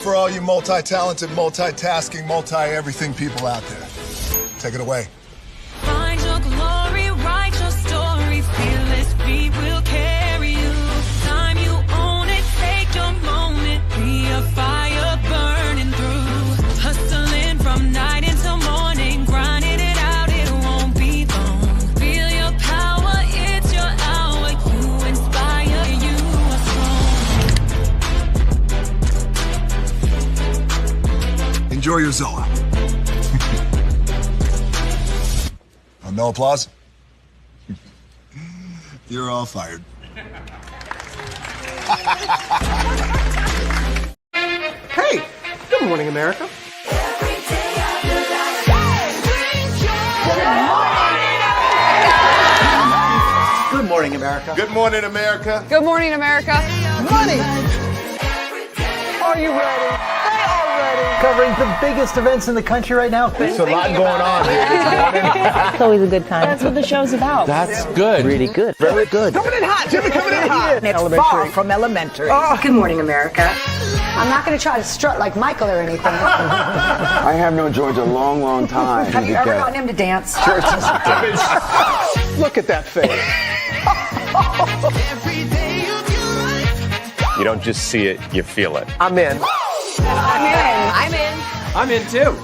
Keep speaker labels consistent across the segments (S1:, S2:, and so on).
S1: For all you multi-talented, multitasking, multi-everything people out there. Take it away.
S2: Find your glory, write your story, fearless feet will carry you. Time you own it, take your moment, be a fire burning through. Hustling from night until morning, grinding it out, it won't be long. Feel your power, it's your hour, you inspire, you are strong.
S1: Enjoy your Zoa. No applause? You're all fired.
S3: Hey, good morning, America. Good morning, America.
S4: Good morning, America.
S5: Good morning, America.
S3: Money! Are you ready? They are ready. Covering the biggest events in the country right now.
S4: There's a lot going on here this morning.
S6: It's always a good time.
S5: That's what the show's about.
S4: That's good.
S6: Really good. Very good.
S3: Coming in hot, Jimmy, coming in hot.
S6: It's far from elementary.
S5: Good morning, America. I'm not going to try to strut like Michael or anything.
S7: I have known George a long, long time.
S5: Have you ever gotten him to dance?
S3: Look at that face.
S8: You don't just see it, you feel it.
S3: I'm in.
S5: I'm in.
S3: I'm in too.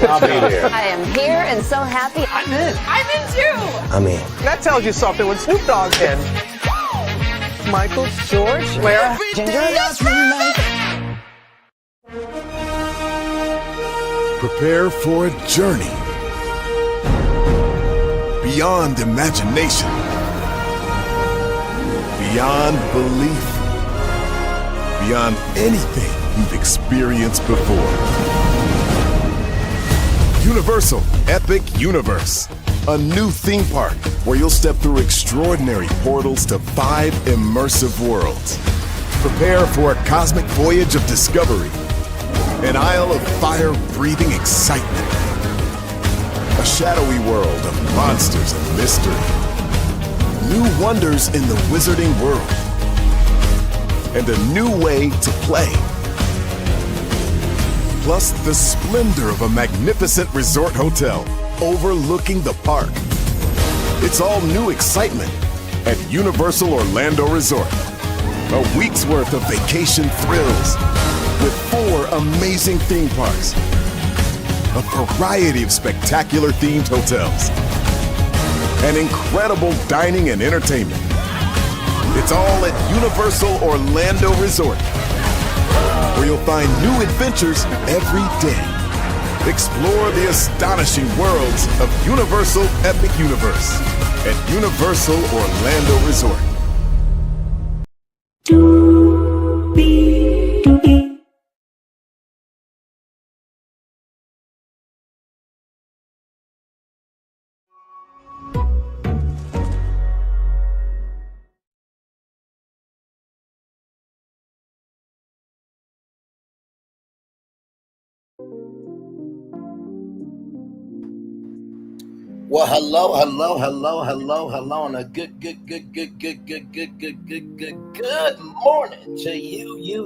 S4: I'll be there.
S5: I am here and so happy.
S3: I'm in.
S5: I'm in too.
S6: I'm in.
S3: That tells you something when Snoop Dogg's in. Michael, George, where?
S5: Ginger.
S1: Prepare for a journey beyond imagination, beyond belief, beyond anything you've experienced before. Universal Epic Universe, a new theme park where you'll step through extraordinary portals to 5 immersive worlds. Prepare for a cosmic voyage of discovery, an isle of fire-breathing excitement, a shadowy world of monsters and mystery, new wonders in the wizarding world, and a new way to play. Plus the splendor of a magnificent resort hotel overlooking the park. It's all new excitement at Universal Orlando Resort. A week's worth of vacation thrills with 4 amazing theme parks, a variety of spectacular themed hotels, and incredible dining and entertainment. It's all at Universal Orlando Resort, where you'll find new adventures every day. Explore the astonishing worlds of Universal Epic Universe at Universal Orlando Resort.
S4: Well, hello, and a good morning to you,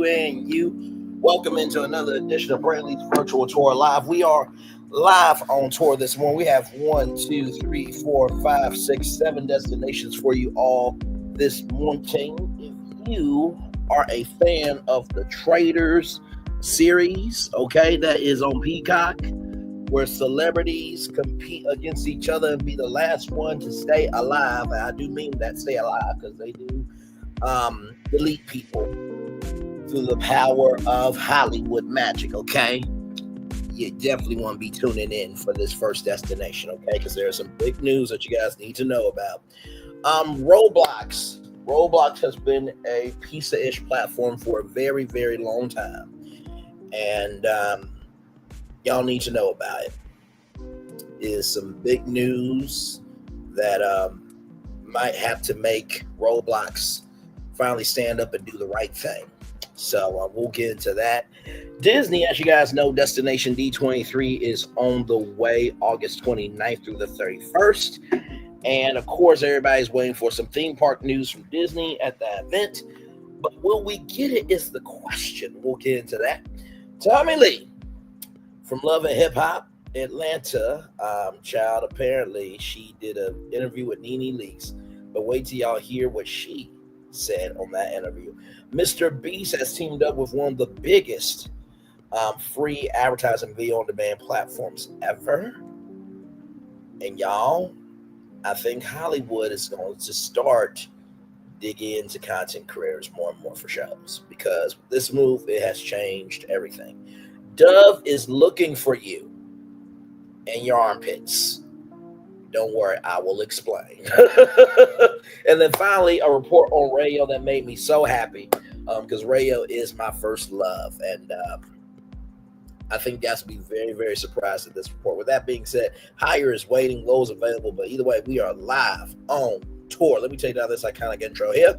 S4: and you. Welcome into another edition of Bradley's Virtual Tour Live. We are live on tour this morning. We have 1, 2, 3, 4, 5, 6, 7 destinations for you all this morning. If you are a fan of the Traitors series, okay, that is on Peacock, where celebrities compete against each other and be the last one to stay alive. And I do mean that, stay alive, because they do delete people through the power of Hollywood magic, okay? You definitely want to be tuning in for this first destination, okay? Because there's some big news that you guys need to know about. Roblox has been a pizza-ish platform for a very, very long time. And y'all need to know about it. Is some big news that might have to make Roblox finally stand up and do the right thing. So we'll get into that. Disney, as you guys know, Destination D23 is on the way August 29th through the 31st. And of course, everybody's waiting for some theme park news from Disney at that event. But will we get it is the question. We'll get into that. Tommie Lee from Love and Hip Hop Atlanta, child, apparently she did an interview with NeNe Leakes, but wait till y'all hear what she said on that interview. Mr. Beast has teamed up with one of the biggest free advertising video on demand platforms ever, and y'all, I think Hollywood is going to start digging into content creators more and more for shows, because this move, it has changed everything. Dove is looking for you and your armpits. Don't worry, I will explain. And then finally, a report on Rayo that made me so happy, because Rayo is my first love, and I think guys will be very, very surprised at this report. With that being said, higher is waiting, low is available, but either way, we are live on tour. Let me take down this iconic intro here.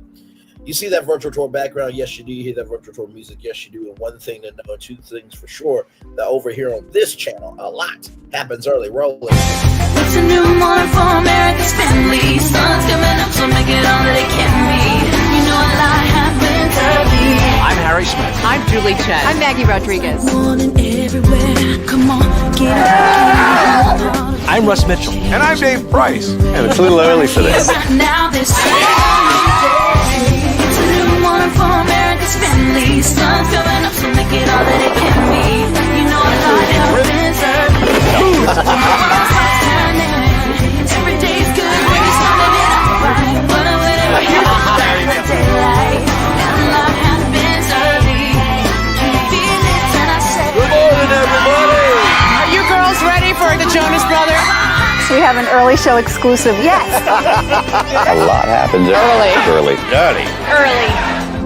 S4: You see that virtual tour background? Yes, you do. You hear that virtual tour music? Yes, you do. And one thing to know, two things for sure, that over here on this channel, a lot happens early. Rolling.
S2: It's a new morning for America's family. Sun's coming up, so make it all that it can be. You know a lot happens early.
S3: I'm Harry Smith.
S6: I'm Julie Chen. I'm Maggie Rodriguez.
S2: Morning everywhere. Come on, get up.
S3: I'm Russ Mitchell.
S8: And I'm Dave Price. And it's a little early for this.
S2: Now this it's a new morning for America's family. Sun's coming up, so make it all that it can be. You know a lot happens early. Every day's good when you're starting it off right. But whenever you start the daylight, and a lot happens early. Can you feel it? And I say,
S3: Good morning, everybody.
S6: Are you girls ready for the Jonas Brothers?
S5: We have an early show exclusive. Yes.
S8: A lot happens early.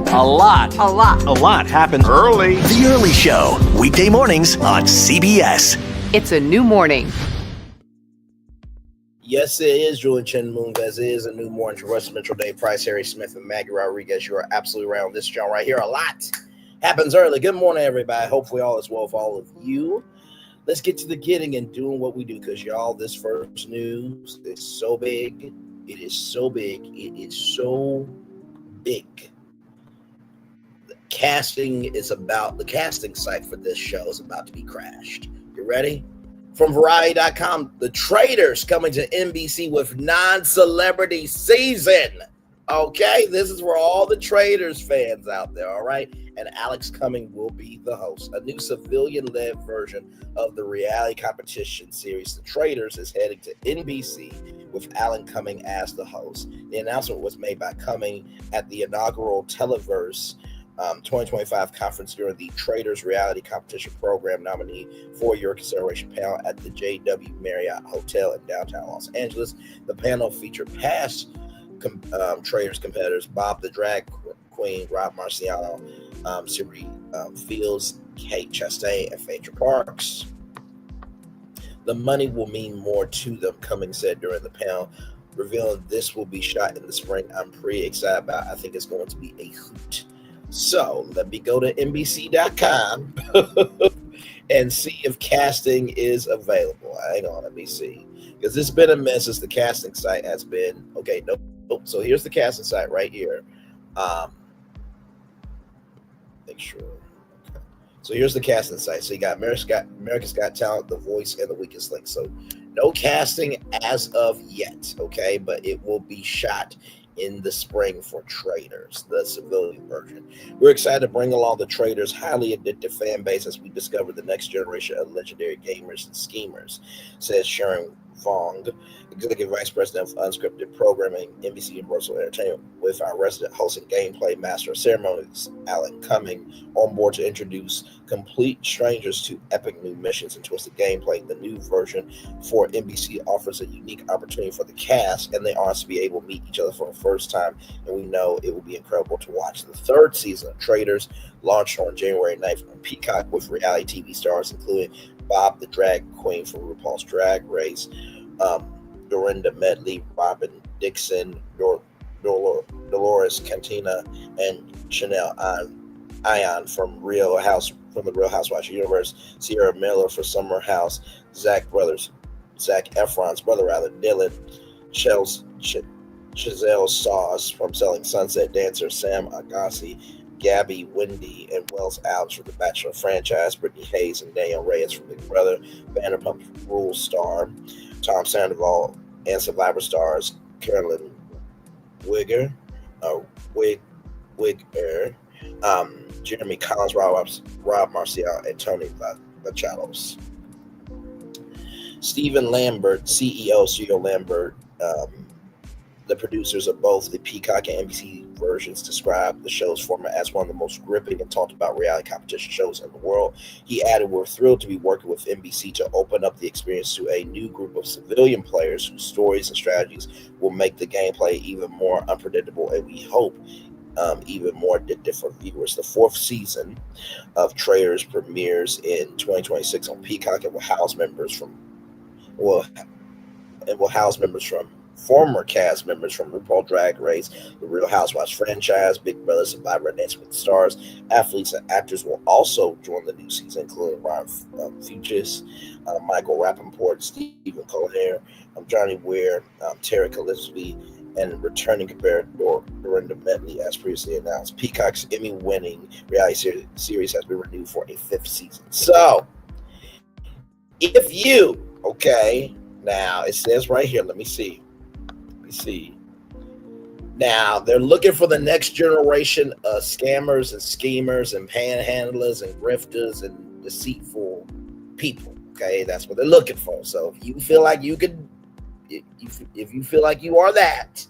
S3: A lot.
S5: A lot.
S3: A lot happens
S8: Early.
S9: The Early Show, weekday mornings on CBS.
S6: It's a new morning.
S4: Yes, it is Julian Chen Moonves. It is a new morning. Russ Mitchell, Dave Price, Harry Smith, and Maggie Rodriguez. You are absolutely right on this channel right here. A lot happens early. Good morning, everybody. Hopefully all is well for all of you. Let's get to the getting and doing what we do, because y'all, this first news is so big. It is so big. It is so big. The casting site for this show is about to be crashed. You ready? From Variety.com, the Traitors coming to NBC with non-celebrity season. Okay, this is for all the Traitors fans out there, all right? And Alex Cumming will be the host. A new civilian-led version of the reality competition series, The Traitors, is heading to NBC with Alan Cumming as the host. The announcement was made by Cumming at the inaugural Televerse 2025 conference during the Traitors reality competition program nominee for your consideration panel at the JW Marriott Hotel in downtown Los Angeles. The panel featured past Traitors competitors Bob the Drag Queen, Rob Marciano, Siri Fields, Kate Chastain, and Phaedra Parks. The money will mean more to them, Cumming said during the panel, revealing this will be shot in the spring. I'm pretty excited about it. I think it's going to be a hoot. So let me go to NBC.com and see if casting is available. Hang on, let me see. Because it's been a mess since the casting site has been. Okay, nope. So here's the casting site right here. Make sure. Okay. So here's the casting site. So you got America's Got Talent, The Voice, and The Weakest Link. So no casting as of yet, okay? But it will be shot in the spring for Traitors, the civilian version. We're excited to bring along the Traitors' highly addictive fan base as we discover the next generation of legendary gamers and schemers, says Sharon Vong, Executive Vice President of Unscripted Programming, NBC Universal Entertainment, with our resident host and gameplay master of ceremonies, Alan Cumming, on board to introduce complete strangers to epic new missions and twisted gameplay. The new version for NBC offers a unique opportunity for the cast and the audience to be able to meet each other for the first time, and we know it will be incredible to watch. The third season of Traitors launched on January 9th on Peacock with reality TV stars including Bob the Drag Queen from RuPaul's Drag Race, Dorinda Medley, Robin Dixon, Dolores Cantina, and Chanel Ion from the Real Housewives universe, Sierra Miller for Summer House, Zac Efron's brother, Dylan Giselle Sauce from Selling Sunset, dancer Sam Agassi, Gabby Wendy, and Wells Alves from the Bachelor franchise, Brittany Hayes and Daniel Reyes from Big Brother, Vanderpump Rules star, Tom Sandoval, and Survivor stars Carolyn Wigger, Jeremy Collins, Rob Marcial, and Tony Vachalos. Stephen Lambert, CEO Lambert, the producers of both the Peacock and NBC versions, described the show's format as one of the most gripping and talked about reality competition shows in the world. He added, "We're thrilled to be working with NBC to open up the experience to a new group of civilian players whose stories and strategies will make the gameplay even more unpredictable, and we hope even more addictive for viewers." The fourth season of Traitors premieres in 2026 on Peacock and will house members from former cast members from RuPaul Drag Race, The Real Housewives franchise, Big Brother, Survivor, and Dancing with the Stars. Athletes and actors will also join the new season, including Ryan Fuchs, Michael Rappaport, Stephen Colbert, Johnny Weir, Tarek Gillespie, and returning competitor Dorinda Medley, as previously announced. Peacock's Emmy-winning reality series has been renewed for a fifth season. So, if you, now it says right here, let me see. Now, they're looking for the next generation of scammers and schemers and panhandlers and grifters and deceitful people. That's what they're looking for. So if you feel like you could, if you feel like you are that,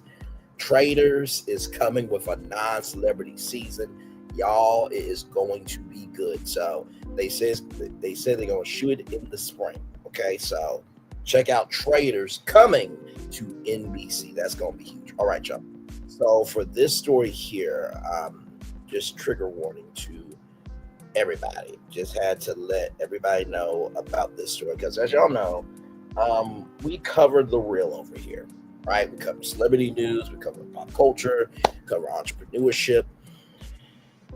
S4: Traitors is coming with a non-celebrity season. Y'all, it is going to be good. So they said they're going to shoot it in the spring. So check out Traitors coming to NBC. That's going to be huge. All right, y'all. So for this story here, just trigger warning to everybody. Just had to let everybody know about this story because, as y'all know, we covered the real over here, right? We cover celebrity news, we cover pop culture, cover entrepreneurship,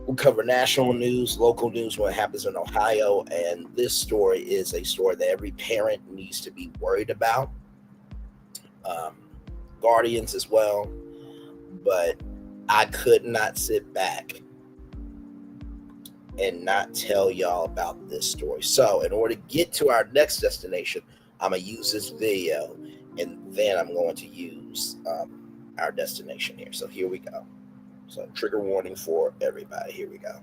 S4: we cover national news, local news, what happens in Ohio, and this story is a story that every parent needs to be worried about. Guardians as well, but I could not sit back and not tell y'all about this story. So in order to get to our next destination, I'm going to use this video, and then I'm going to use our destination here. So here we go. So trigger warning for everybody. Here we go.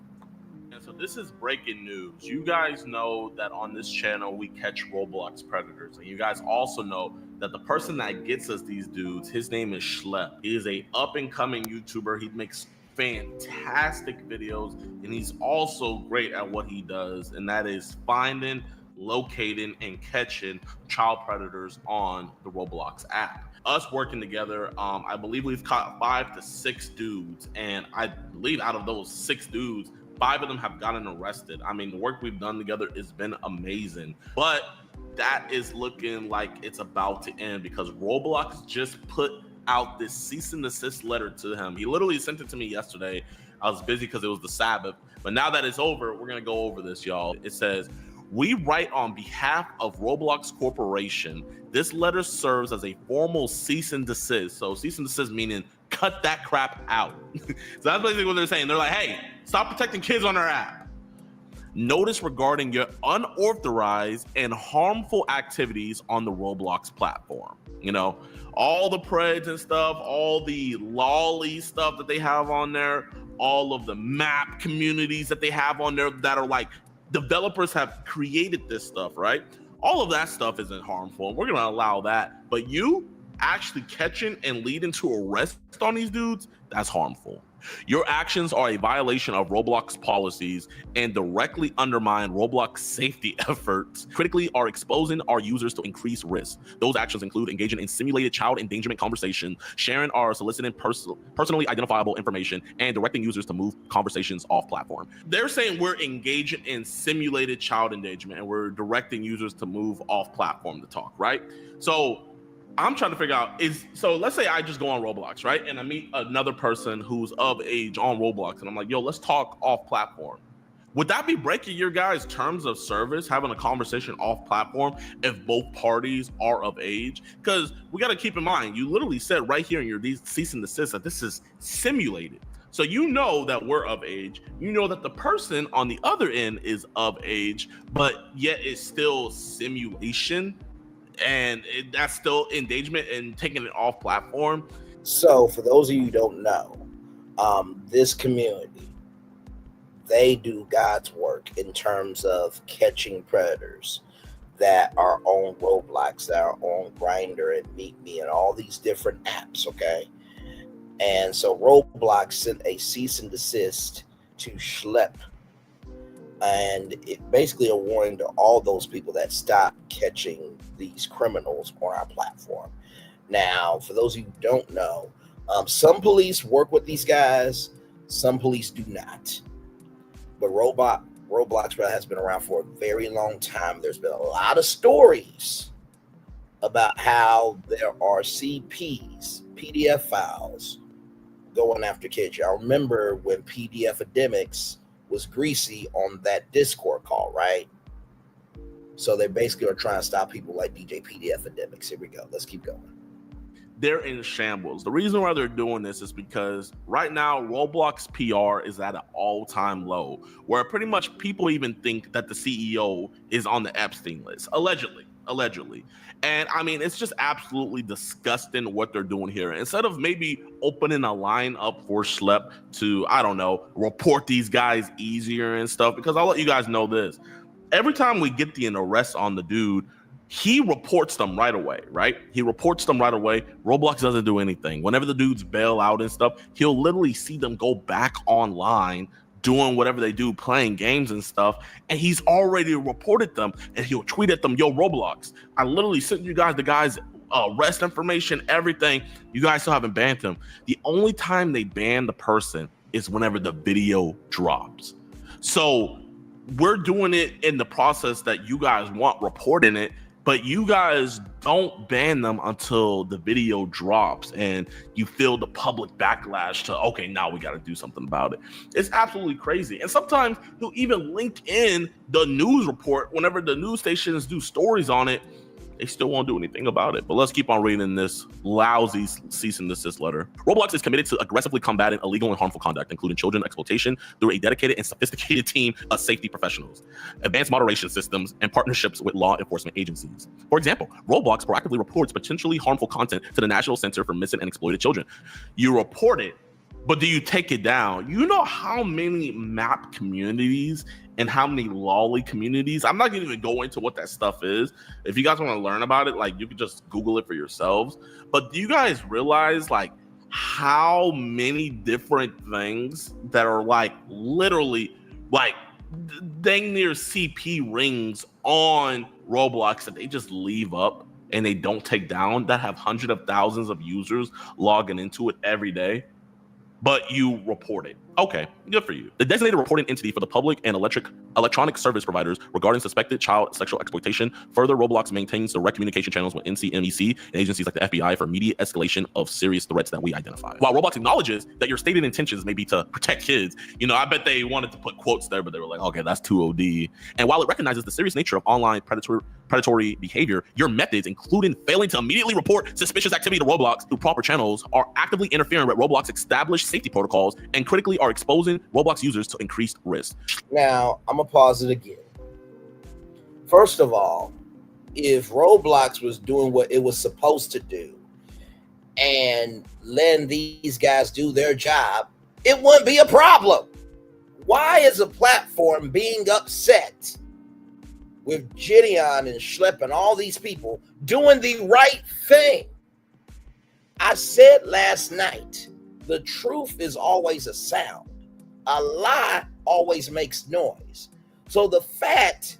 S10: And so this is breaking news. You guys know that on this channel, we catch Roblox predators. And you guys also know that the person that gets us these dudes, his name is Schlep. He is a up-and-coming YouTuber. He makes fantastic videos, and he's also great at what he does, and that is finding, locating, and catching child predators on the Roblox app. Us working together, I believe we've caught 5 to 6 dudes, and I believe out of those 6 dudes, 5 of them have gotten arrested. I mean, the work we've done together has been amazing, but that is looking like it's about to end because Roblox just put out this cease and desist letter to him. He literally sent it to me yesterday. I was busy because it was the Sabbath, but now that it's over, we're gonna go over this, y'all. It says, "We write on behalf of Roblox Corporation. This letter serves as a formal cease and desist." So cease and desist meaning cut that crap out. So that's basically what they're saying. They're like, hey, stop protecting kids on our app. Notice regarding your unauthorized and harmful activities on the Roblox platform. You know, all the preds and stuff, all the lolly stuff that they have on there, all of the map communities that they have on there that are like, developers have created this stuff, right? All of that stuff isn't harmful. We're going to allow that. But you actually catching and leading to arrest on these dudes, that's harmful. Your actions are a violation of Roblox policies and directly undermine Roblox safety efforts, critically are exposing our users to increased risk. Those actions include engaging in simulated child endangerment conversation, sharing or soliciting personally identifiable information, and directing users to move conversations off platform. They're saying we're engaging in simulated child endangerment and we're directing users to move off platform to talk, right? So I'm trying to figure out so let's say I just go on Roblox, right? And I meet another person who's of age on Roblox and I'm like, yo, let's talk off platform. Would that be breaking your guys' terms of service, having a conversation off platform if both parties are of age? Because we got to keep in mind, you literally said right here in your cease and desist that this is simulated. So you know that we're of age. You know that the person on the other end is of age, but yet it's still simulation, and that's still engagement and taking it off platform.
S4: So for those of you who don't know, this community, they do God's work in terms of catching predators that are on Roblox, that are on Grindr and Meet Me and all these different apps, okay? And so Roblox sent a cease and desist to Schlep, and it basically a warning to all those people that stop catching these criminals on our platform. Now, for those of you who don't know, some police work with these guys, some police do not. But Roblox has been around for a very long time. There's been a lot of stories about how there are CPs, PDF files, going after kids. Y'all remember when PDF Academics was greasy on that Discord call, right? So they basically are trying to stop people like DJ PDF Academics. Here we go. Let's keep going.
S10: They're in shambles. The reason why they're doing this is because right now Roblox PR is at an all-time low, where pretty much people even think that the CEO is on the Epstein list, allegedly. And I mean, it's just absolutely disgusting what they're doing here. Instead of maybe opening a line up for Schlep to, I don't know, report these guys easier and stuff, because I'll let you guys know this. Every time we get an arrest on the dude, he reports them right away, right? He reports them right away. Roblox doesn't do anything. Whenever the dudes bail out and stuff, he'll literally see them go back online doing whatever they do, playing games and stuff, and he's already reported them, and he'll tweet at them, yo, Roblox, I literally sent you guys the guy's arrest information, everything. You guys still haven't banned him. The only time they ban the person is whenever the video drops. So we're doing it in the process that you guys want reporting it, but you guys don't ban them until the video drops and you feel the public backlash to, okay, now we got to do something about it. It's absolutely crazy. And sometimes he'll even link in the news report whenever the news stations do stories on it. They still won't do anything about it. But let's keep on reading this lousy cease and desist letter. Roblox is committed to aggressively combating illegal and harmful conduct, including children exploitation, through a dedicated and sophisticated team of safety professionals, advanced moderation systems, and partnerships with law enforcement agencies. For example, Roblox proactively reports potentially harmful content to the National Center for Missing and Exploited Children. You report it, but do you take it down? You know how many map communities and how many lolly communities? I'm not gonna even go into what that stuff is. If you guys want to learn about it, like, you can just Google it for yourselves. But do you guys realize like how many different things that are like literally like dang near CP rings on Roblox that they just leave up and they don't take down, that have hundreds of thousands of users logging into it every day? But you report it. Okay, good for you. The designated reporting entity for the public and electronic service providers regarding suspected child sexual exploitation. Further, Roblox maintains direct communication channels with NCMEC and agencies like the FBI for immediate escalation of serious threats that we identify. While Roblox acknowledges that your stated intentions may be to protect kids, you know, I bet they wanted to put quotes there, but they were like, okay, that's too OD. And while it recognizes the serious nature of online predatory behavior, your methods, including failing to immediately report suspicious activity to Roblox through proper channels, are actively interfering with Roblox established safety protocols and critically are exposing Roblox users to increased risk.
S4: Now, I'm gonna pause it again. First of all, if Roblox was doing what it was supposed to do and letting these guys do their job, it wouldn't be a problem. Why is a platform being upset with Gideon and Schlep and all these people doing the right thing? I said last night, the truth is always a sound. A lie always makes noise. So the fact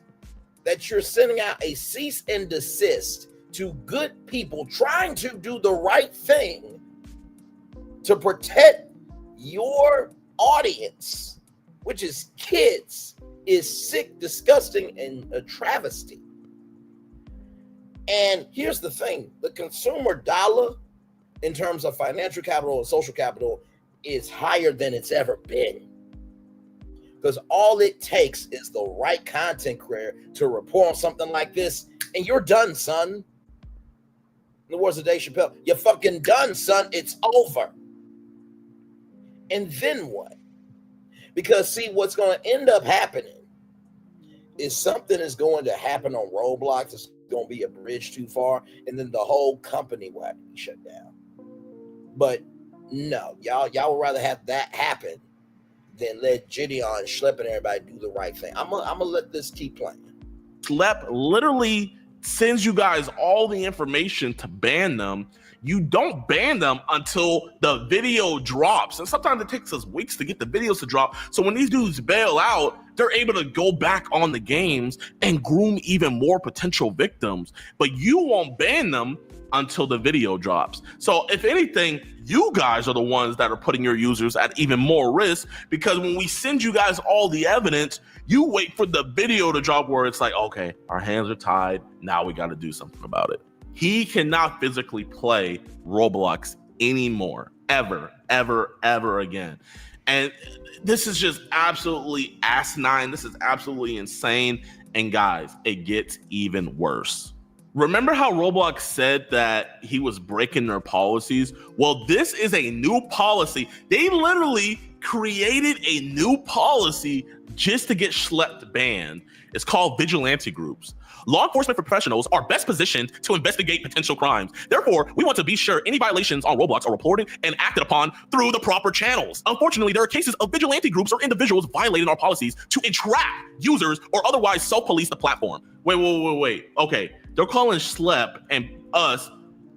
S4: that you're sending out a cease and desist to good people trying to do the right thing to protect your audience, which is kids, is sick, disgusting, and a travesty. And here's the thing, the consumer dollar in terms of financial capital and social capital is higher than it's ever been. Because all it takes is the right content creator to report on something like this, and you're done, son. In the words of Dave Chappelle, you're fucking done, son. It's over. And then what? Because see, what's going to end up happening is something is going to happen on Roblox. It's going to be a bridge too far, and then the whole company will have to be shut down. But no, y'all would rather have that happen than let Gideon, Schlep, and everybody do the right thing. I'm gonna let this keep playing.
S10: Schlep literally sends you guys all the information to ban them. You don't ban them until the video drops. And sometimes it takes us weeks to get the videos to drop. So when these dudes bail out, they're able to go back on the games and groom even more potential victims. But you won't ban them until the video drops. So if anything, you guys are the ones that are putting your users at even more risk, because when we send you guys all the evidence, you wait for the video to drop where it's like, okay, our hands are tied. Now we got to do something about it. He cannot physically play Roblox anymore, ever again. And this is just absolutely asinine. This is absolutely insane. And guys, it gets even worse. Remember how Roblox said that he was breaking their policies? Well, this is a new policy. They literally created a new policy just to get Schlep banned. It's called vigilante groups. Law enforcement professionals are best positioned to investigate potential crimes. Therefore, we want to be sure any violations on Roblox are reported and acted upon through the proper channels. Unfortunately, there are cases of vigilante groups or individuals violating our policies to entrap users or otherwise self-police the platform. Wait. Okay, they're calling Schlep and us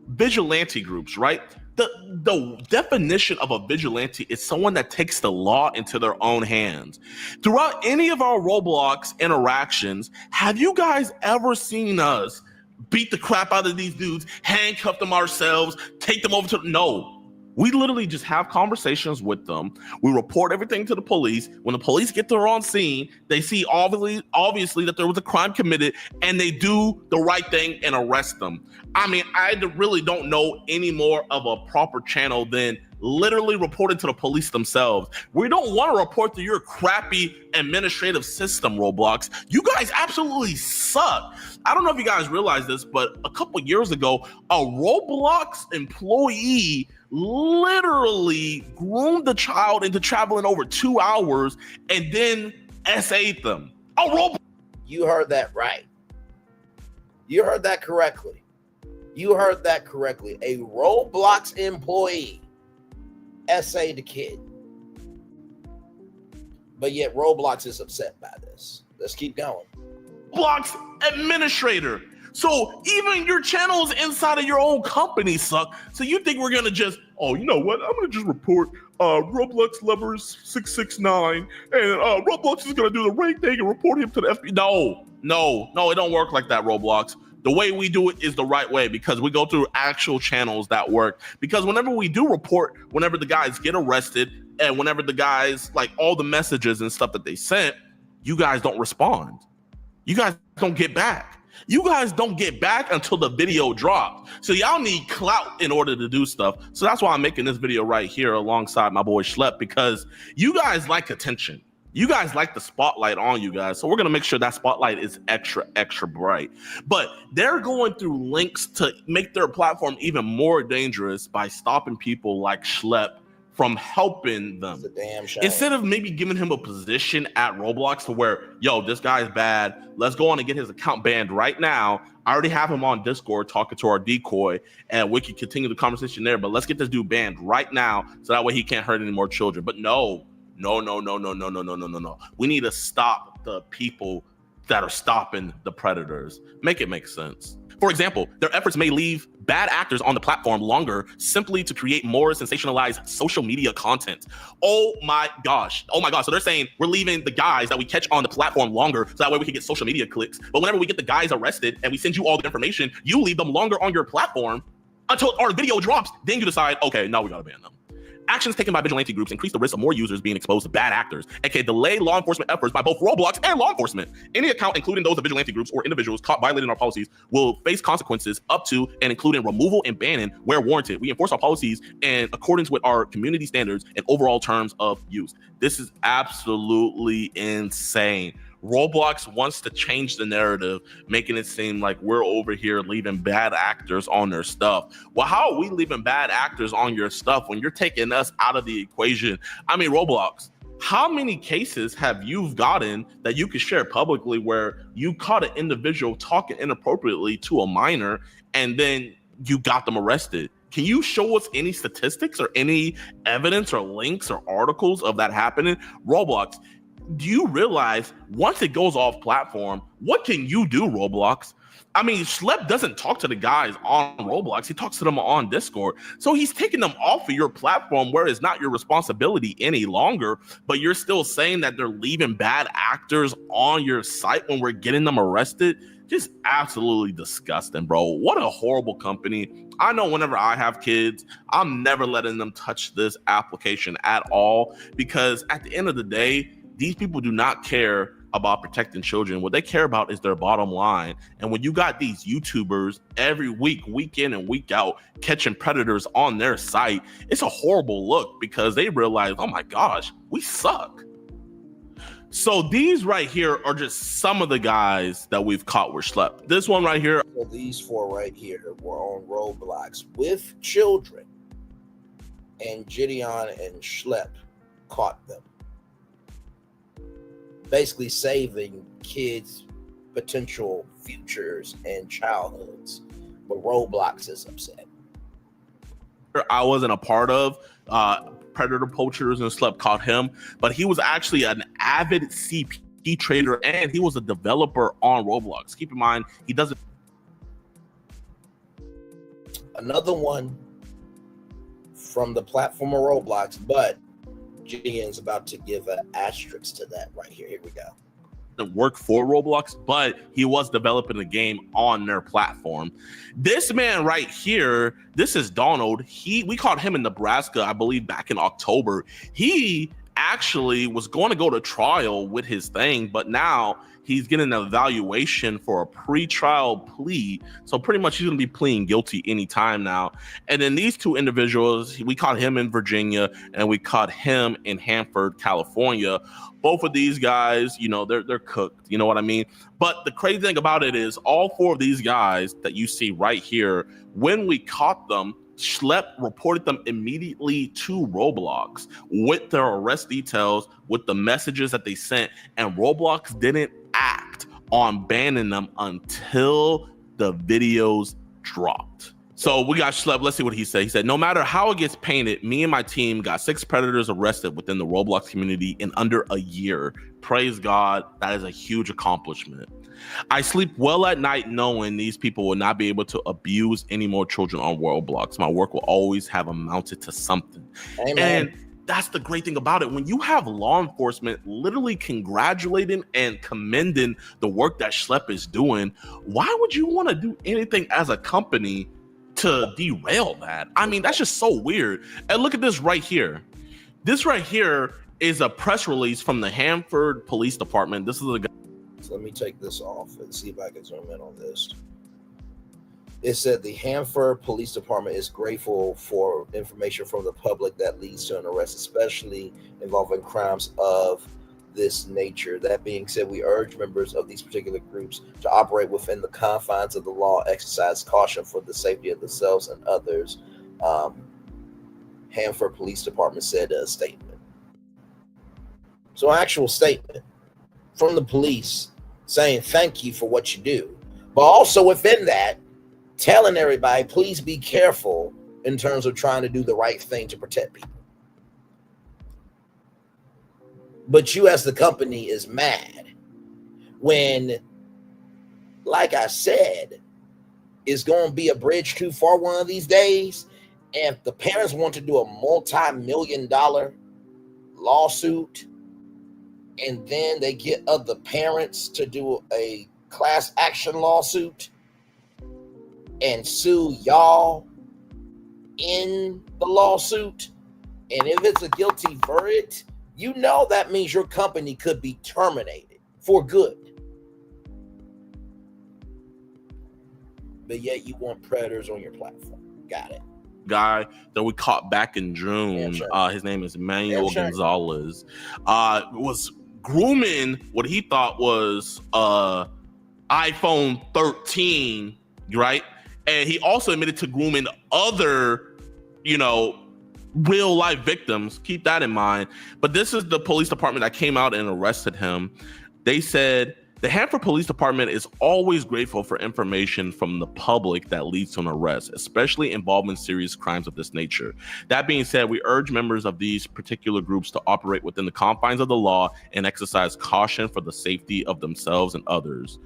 S10: vigilante groups, right? The definition of a vigilante is someone that takes the law into their own hands. Throughout any of our Roblox interactions, have you guys ever seen us beat the crap out of these dudes, handcuff them ourselves, take them over to... No. We literally just have conversations with them. We report everything to the police. When the police get there on scene, they see obviously that there was a crime committed, and they do the right thing and arrest them. I mean, I really don't know any more of a proper channel than literally reporting to the police themselves. We don't want to report to your crappy administrative system, Roblox. You guys absolutely suck. I don't know if you guys realize this, but a couple years ago, a Roblox employee literally groomed the child into traveling over 2 hours and then SA'd them.
S4: You heard that right. You heard that correctly. A Roblox employee SA'd the kid. But yet Roblox is upset by this. Let's keep going.
S10: Roblox administrator. So even your channels inside of your own company suck. So you think we're gonna just, oh, you know what? I'm gonna just report Roblox lovers 669, and Roblox is gonna do the right thing and report him to the FBI. No, it don't work like that, Roblox. The way we do it is the right way, because we go through actual channels that work. Because whenever we do report, whenever the guys get arrested, and whenever the guys, like all the messages and stuff that they sent, you guys don't respond. You guys don't get back. You guys don't get back until the video drops. So y'all need clout in order to do stuff. So that's why I'm making this video right here alongside my boy Schlep, because you guys like attention. You guys like the spotlight on you guys. So we're going to make sure that spotlight is extra bright. But they're going through links to make their platform even more dangerous by stopping people like Schlep from helping them.
S4: It's a damn shame.
S10: Instead of maybe giving him a position at Roblox to where, yo, this guy's bad, let's go on and get his account banned right now. I already have him on Discord talking to our decoy, and we can continue the conversation there, but let's get this dude banned right now so that way he can't hurt any more children. But no. We need to stop the people that are stopping the predators. Make it make sense. For example, their efforts may leave bad actors on the platform longer simply to create more sensationalized social media content. Oh my gosh. So they're saying we're leaving the guys that we catch on the platform longer so that way we can get social media clicks. But whenever we get the guys arrested and we send you all the information, you leave them longer on your platform until our video drops. Then you decide, okay, now we gotta ban them. Actions taken by vigilante groups increase the risk of more users being exposed to bad actors and can delay law enforcement efforts by both Roblox and law enforcement. Any account, including those of vigilante groups or individuals caught violating our policies, will face consequences up to and including removal and banning where warranted. We enforce our policies in accordance with our community standards and overall terms of use. This is absolutely insane. Roblox wants to change the narrative, making it seem like we're over here leaving bad actors on their stuff. Well, how are we leaving bad actors on your stuff when you're taking us out of the equation? I mean, Roblox, how many cases have you gotten that you could share publicly where you caught an individual talking inappropriately to a minor and then you got them arrested? Can you show us any statistics or any evidence or links or articles of that happening? Roblox, do you realize once it goes off platform, what can you do, Roblox? I mean, Schlep doesn't talk to the guys on Roblox. He talks to them on Discord. So he's taking them off of your platform where it's not your responsibility any longer, but you're still saying that they're leaving bad actors on your site when we're getting them arrested. Just absolutely disgusting, bro. What a horrible company. I know whenever I have kids, I'm never letting them touch this application at all, because at the end of the day, these people do not care about protecting children. What they care about is their bottom line. And when you got these YouTubers every week, week in and week out, catching predators on their site, it's a horrible look because they realize, oh my gosh, we suck. So these right here are just some of the guys that we've caught with Schlep. This one right here.
S4: So these four right here were on Roblox with children, and Gideon and Schlep caught them, basically saving kids' potential futures and childhoods. But Roblox is upset.
S10: I wasn't a part of. Predator poachers and Schlep caught him, but he was actually an avid CP trader and he was a developer on Roblox. Keep in mind, he doesn't.
S4: Another one from the platform of Roblox, but Gideon's about to give an asterisk to that right here. Here we go.
S10: Work for Roblox, but he was developing the game on their platform. This man right here, this is Donald. We caught him in Nebraska, I believe, back in October. He actually was going to go to trial with his thing, but now he's getting an evaluation for a pre-trial plea. So pretty much he's going to be pleading guilty anytime now. And then these two individuals, we caught him in Virginia and we caught him in Hanford, California. Both of these guys, you know, they're cooked. You know what I mean? But the crazy thing about it is all four of these guys that you see right here, when we caught them, Schlep reported them immediately to Roblox with their arrest details, with the messages that they sent, and Roblox didn't act on banning them until the videos dropped. So we got Schlep. Let's see what he said. He said, no matter how it gets painted, me and my team got 6 predators arrested within the Roblox community in under a year. Praise God. That is a huge accomplishment. I sleep well at night knowing these people will not be able to abuse any more children on Roblox. My work will always have amounted to something. Amen. And that's the great thing about it. When you have law enforcement literally congratulating and commending the work that Schlep is doing, why would you want to do anything as a company to derail that? I mean, that's just so weird. And look at this right here. This right here is a press release from the Hanford Police Department. This is a guy.
S4: So let me take this off and see if I can zoom in on this. It said the Hanford Police Department is grateful for information from the public that leads to an arrest, especially involving crimes of this nature. That being said, we urge members of these particular groups to operate within the confines of the law, exercise caution for the safety of themselves and others. Hanford Police Department said a statement. So an actual statement from the police saying thank you for what you do, but also within that, telling everybody, please be careful in terms of trying to do the right thing to protect people. But you as the company is mad when, like I said, it's going to be a bridge too far one of these days. And if the parents want to do a multi-million-dollar lawsuit and then they get other parents to do a class action lawsuit and sue y'all in the lawsuit, And if it's a guilty verdict, you know that means your company could be terminated for good. But yet you want predators on your platform. Got it.
S10: Guy that we caught back in June, his name is Manuel Gonzalez, was grooming what he thought was iPhone 13, right? And he also admitted to grooming other, real life victims. Keep that in mind. But this is the police department that came out and arrested him. They said, the Hanford Police Department is always grateful for information from the public that leads to an arrest, especially involving serious crimes of this nature. That being said, we urge members of these particular groups to operate within the confines of the law and exercise caution for the safety of themselves and others.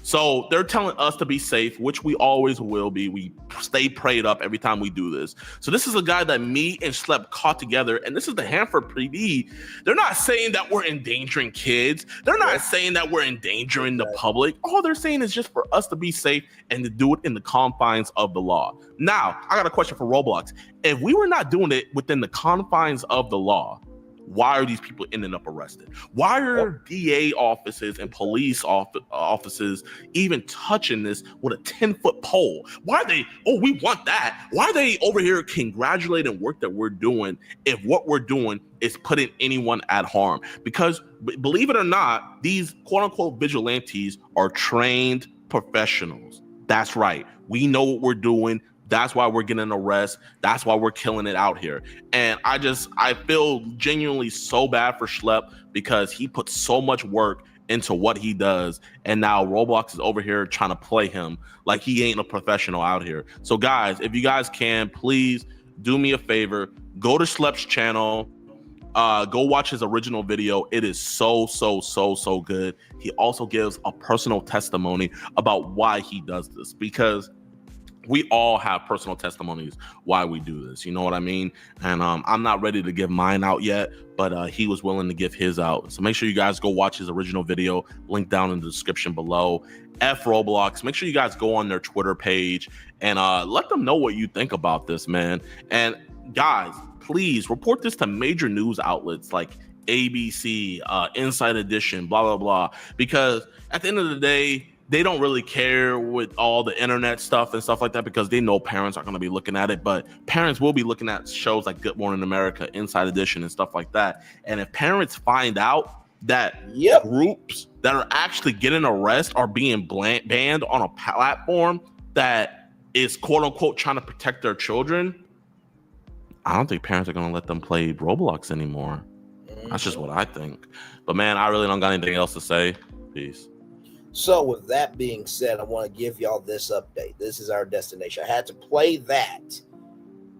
S10: So they're telling us to be safe, which we always will be. We stay prayed up every time we do this. So this is a guy that me and Schlep caught together, and this is the Hanford PD. They're not saying that we're endangering kids. They're not saying that we're endangering the public. All they're saying is just for us to be safe and to do it in the confines of the law. Now, I got a question for Roblox. If we were not doing it within the confines of the law, why are these people ending up arrested? Why are DA offices and police offices even touching this with a 10-foot pole? Why are they, we want that. Why are they over here congratulating work that we're doing if what we're doing is putting anyone at harm? Because believe it or not, these quote unquote vigilantes are trained professionals. That's right. We know what we're doing. That's why we're getting an arrest. That's why we're killing it out here. And I feel genuinely so bad for Schlep because he put so much work into what he does. And now Roblox is over here trying to play him like he ain't a professional out here. So guys, if you guys can, please do me a favor. Go to Schlep's channel. Go watch his original video. It is so good. He also gives a personal testimony about why he does this, because we all have personal testimonies why we do this. You know what I mean? And I'm not ready to give mine out yet, but he was willing to give his out. So make sure you guys go watch his original video, link down in the description below. F Roblox. Make sure you guys go on their Twitter page and let them know what you think about this, man. And guys, please report this to major news outlets like ABC, Inside Edition, blah, blah, blah. Because at the end of the day, they don't really care with all the internet stuff and stuff like that because they know parents aren't going to be looking at it. But parents will be looking at shows like Good Morning America, Inside Edition, and stuff like that. And if parents find out that groups that are actually getting arrested are being banned on a platform that is quote unquote trying to protect their children, I don't think parents are going to let them play Roblox anymore. That's just what I think. But man, I really don't got anything else to say. Peace.
S4: So with that being said, I want to give y'all this update. This is our destination. I had to play that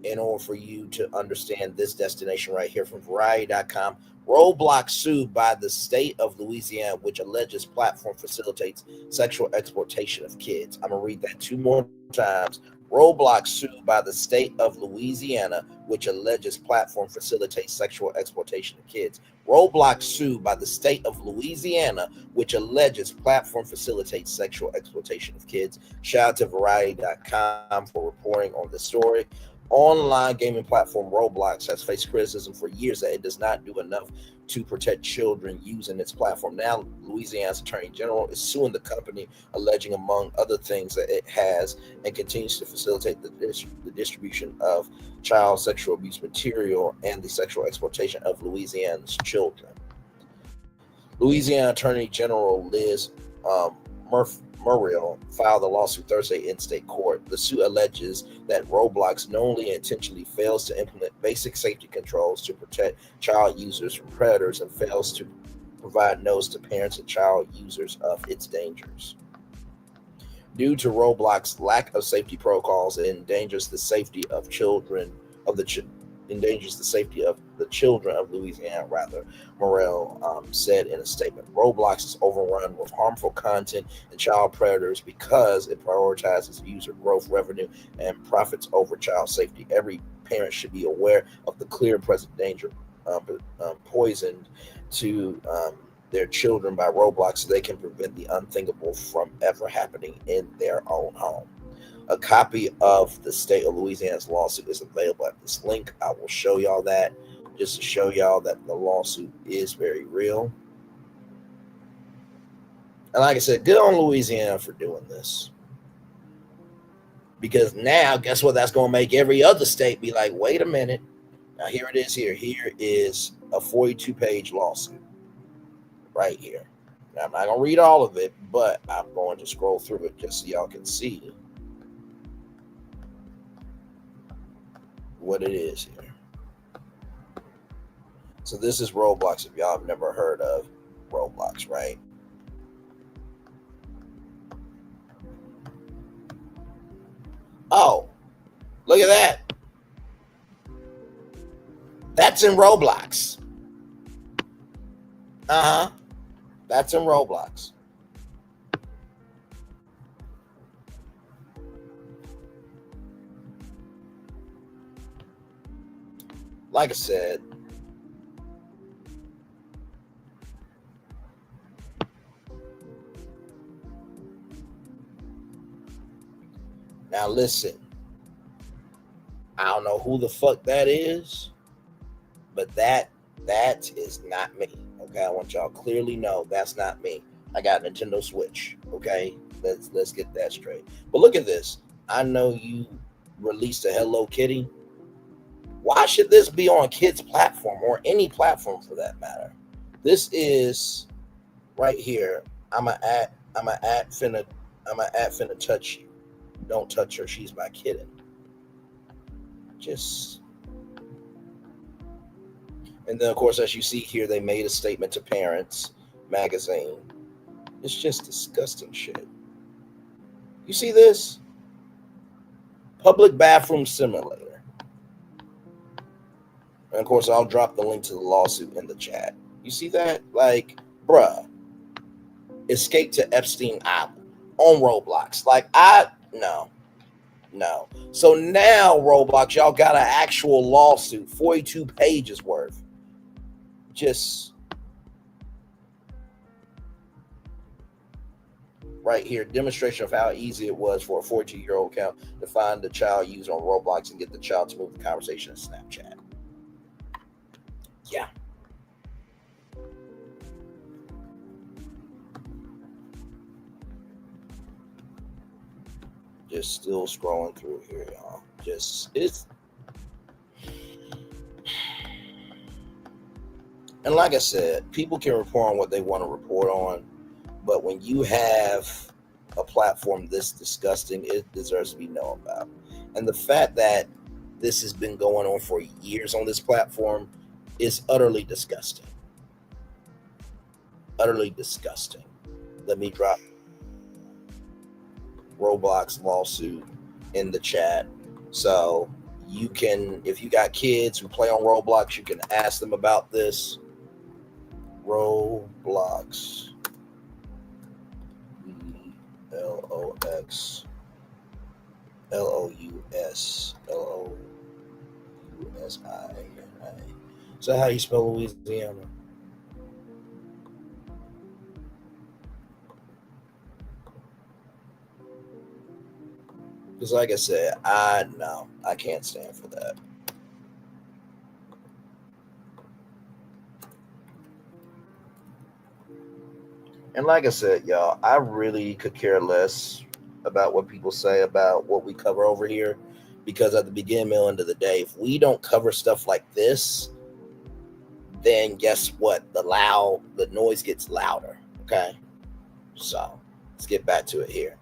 S4: in order for you to understand this destination right here from Variety.com. Roblox sued by the state of Louisiana, which alleges platform facilitates sexual exploitation of kids. I'm going to read that 2 more times. Roblox sued by the state of Louisiana, which alleges platform facilitates sexual exploitation of kids. Roblox sued by the state of Louisiana, which alleges platform facilitates sexual exploitation of kids. Shout out to Variety.com for reporting on this story. Online gaming platform Roblox has faced criticism for years that it does not do enough to protect children using its platform. Now, Louisiana's Attorney General is suing the company, alleging, among other things, that it has and continues to facilitate the distribution of child sexual abuse material and the sexual exploitation of Louisiana's children. Louisiana Attorney General Liz Muriel filed a lawsuit Thursday in state court. The suit alleges that Roblox knowingly and intentionally fails to implement basic safety controls to protect child users from predators and fails to provide notice to parents and child users of its dangers. Due to Roblox's lack of safety protocols, it endangers the safety of children of the children of Louisiana, Morel said in a statement. Roblox is overrun with harmful content and child predators because it prioritizes user growth, revenue, and profits over child safety. Every parent should be aware of the clear and present danger poisoned to their children by Roblox so they can prevent the unthinkable from ever happening in their own home. A copy of the state of Louisiana's lawsuit is available at this link. I will show y'all that just to show y'all that the lawsuit is very real. And like I said, good on Louisiana for doing this. Because now, guess what? That's going to make every other state be like, wait a minute. Now, here it is here. Here is a 42-page lawsuit right here. Now, I'm not going to read all of it, but I'm going to scroll through it just so y'all can see what it is here. So this is Roblox. If y'all have never heard of Roblox, right? Oh, look at that. That's in Roblox. That's in Roblox. Like I said, now listen, I don't know who the fuck that is, but that is not me. Okay, I want y'all to clearly know that's not me. I got a Nintendo Switch. Okay, let's get that straight. But look at this. I know you released a Hello Kitty. Why should this be on a kid's platform or any platform for that matter? This is right here. I'm a finna touch you. Don't touch her. She's my kitten. Just. And then, of course, as you see here, they made a statement to Parents magazine. It's just disgusting shit. You see this? Public bathroom simulator. And, of course, I'll drop the link to the lawsuit in the chat. You see that? Like, bruh. Escape to Epstein Island on Roblox. Like, no. So now, Roblox, y'all got an actual lawsuit, 42 pages worth. Just right here, demonstration of how easy it was for a 14-year-old account to find the child used on Roblox and get the child to move the conversation in Snapchat. Yeah. Just still scrolling through here, y'all. And like I said, people can report on what they want to report on, but when you have a platform this disgusting, it deserves to be known about. And the fact that this has been going on for years on this platform is utterly disgusting. Utterly disgusting. Let me drop Roblox lawsuit in the chat. So you can, if you got kids who play on Roblox, you can ask them about this. Roblox. L-O-X. L-O-U-S-L-O-U-S-I-N-A. Is that how you spell Louisiana? Because like I said, I can't stand for that. And like I said, y'all, I really could care less about what people say about what we cover over here. Because at the beginning, middle, end of the day, if we don't cover stuff like this, then guess what? The noise gets louder. Okay? So let's get back to it here.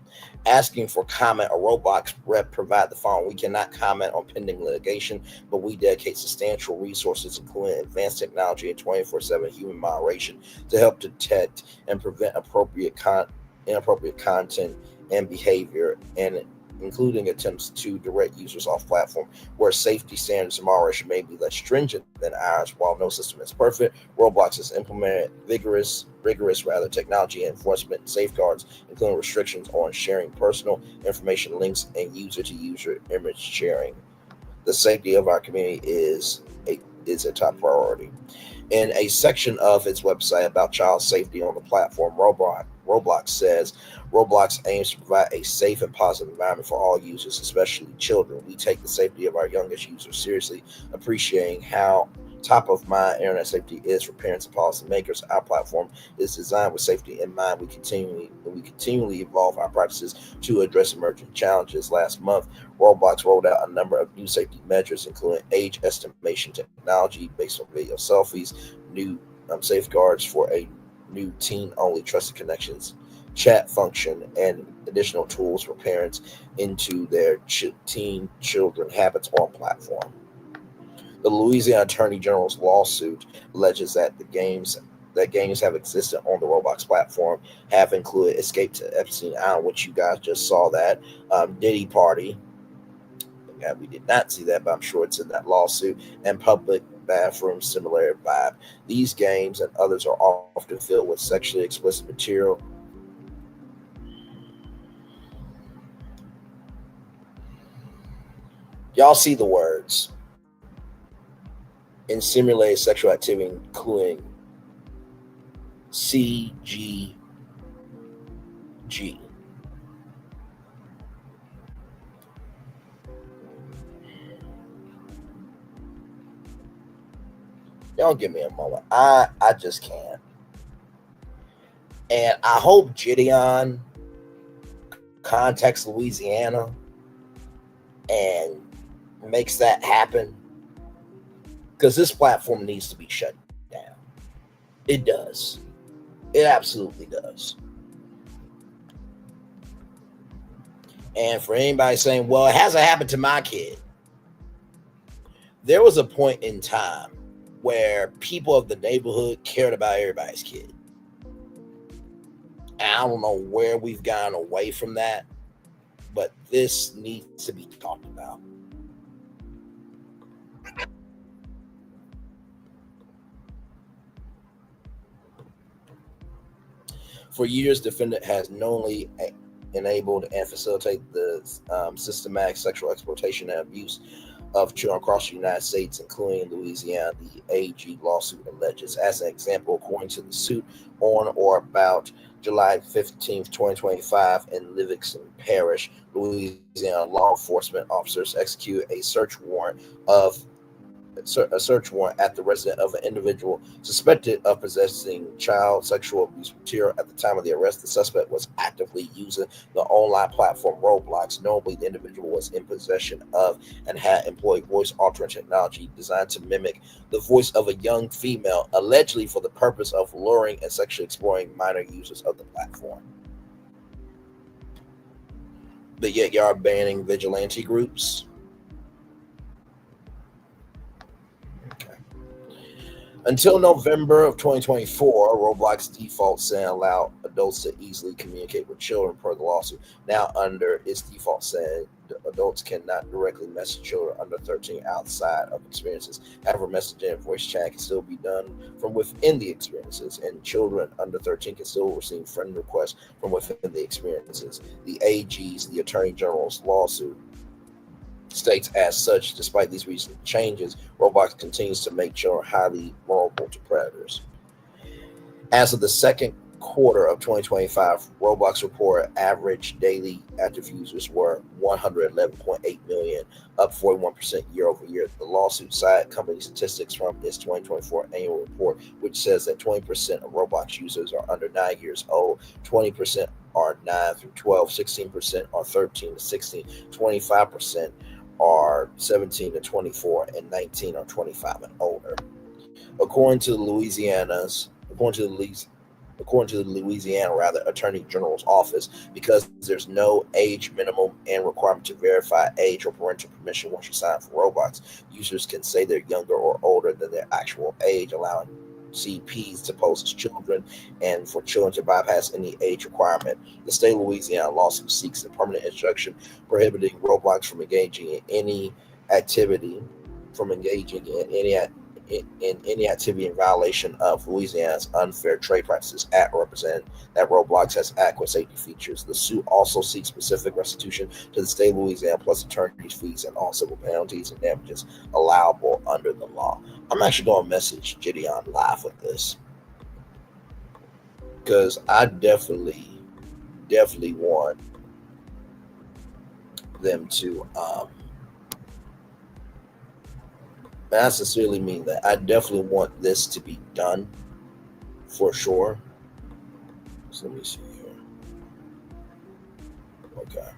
S4: Asking for comment, a Roblox rep provide the following. We cannot comment on pending litigation, but we dedicate substantial resources, including advanced technology and 24/7 human moderation, to help detect and prevent inappropriate content and behavior, and including attempts to direct users off platform where safety standards and moderation may be less stringent than ours. While no system is perfect, Roblox has implemented rigorous technology enforcement safeguards, including restrictions on sharing personal information, links, and user-to-user image sharing. The safety of our community is is a top priority. In a section of its website about child safety on the platform, Roblox says Roblox aims to provide a safe and positive environment for all users, especially children. We take the safety of our youngest users seriously, appreciating how top of mind internet safety is for parents and policymakers. Our platform is designed with safety in mind. We continually evolve our practices to address emerging challenges. Last month, Roblox rolled out a number of new safety measures, including age estimation technology based on video selfies, new safeguards for a new teen-only trusted connections chat function, and additional tools for parents into their teen children habits on platform. The Louisiana Attorney General's lawsuit alleges that games have existed on the Roblox platform have included Escape to Epstein Island, which you guys just saw that, Diddy Party. Yeah, we did not see that, but I'm sure it's in that lawsuit, and Public Bathroom Simulator Vibe. These games and others are often filled with sexually explicit material. Y'all see the words. In simulated sexual activity, including CGG. Y'all give me a moment. I just can't. And I hope Gideon contacts Louisiana and makes that happen, because this platform needs to be shut down. It does. It absolutely does. And for anybody saying, well, it hasn't happened to my kid, there was a point in time where people of the neighborhood cared about everybody's kid. And I don't know where we've gone away from that, but this needs to be talked about. For years, defendant has knowingly enabled and facilitated the systematic sexual exploitation and abuse of children across the United States, including Louisiana. The AG lawsuit alleges. As an example, according to the suit, on or about July 15th, 2025, in Livingston Parish, Louisiana, law enforcement officers executed a search warrant at the residence of an individual suspected of possessing child sexual abuse material. At the time of the arrest, the suspect was actively using the online platform Roblox. Notably, the individual was in possession of and had employed voice-altering technology designed to mimic the voice of a young female, allegedly for the purpose of luring and sexually exploring minor users of the platform. But yet, y'all are banning vigilante groups. Until November of 2024, Roblox default setting allowed adults to easily communicate with children per the lawsuit. Now, under its default setting, adults cannot directly message children under 13 outside of experiences. However, messaging and voice chat can still be done from within the experiences, and children under 13 can still receive friend requests from within the experiences. The AG's, the Attorney General's lawsuit, states as such, despite these recent changes, Roblox continues to make children highly vulnerable to predators. As of the second quarter of 2025, Roblox reported average daily active users were 111.8 million, up 41% year over year. The lawsuit cited company statistics from its 2024 annual report, which says that 20% of Roblox users are under 9 years old, 20% are 9 through 12, 16% are 13 to 16, 25% are 17 to 24, and 19 are 25 and older. According to the Louisiana Attorney General's office, because there's no age minimum and requirement to verify age or parental permission once you sign up for Roblox, users can say they're younger or older than their actual age, allowing CPs to pose as children and for children to bypass any age requirement. The state of Louisiana lawsuit seeks a permanent injunction prohibiting Roblox from engaging in any activity in any activity in violation of Louisiana's unfair trade practices Act represent that Roblox has adequate safety features. The suit also seeks specific restitution to the state of Louisiana plus attorney's fees and all civil penalties and damages allowable under the law. I'm actually going to message Gideon live with this because I definitely want them to I sincerely mean that. I definitely want this to be done for sure. So let me see here. Okay.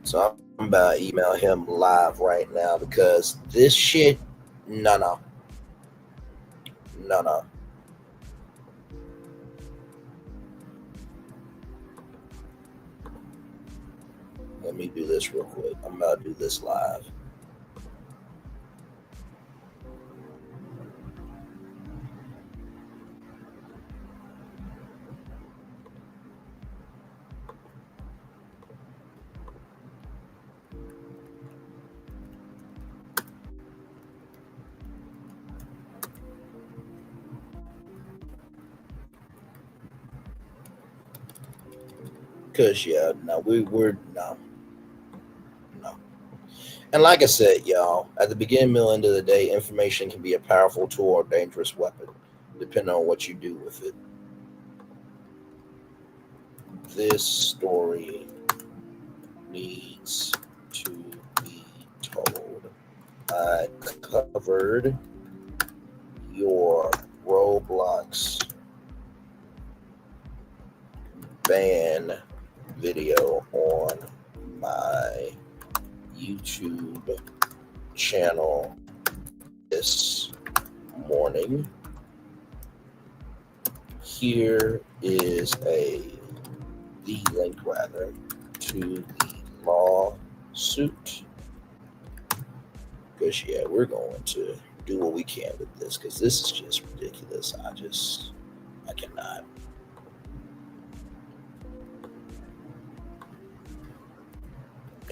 S4: So I'm about to email him live right now because this shit, no. Let me do this real quick. I'm about to do this live. Cause yeah, no, we're no. And like I said, y'all, at the beginning, middle, end of the day, information can be a powerful tool or dangerous weapon, depending on what you do with it. This story needs to be told. I covered your Roblox ban video on my YouTube channel this morning. Here is the link rather to the lawsuit. Because yeah, we're going to do what we can with this because this is just ridiculous. I cannot.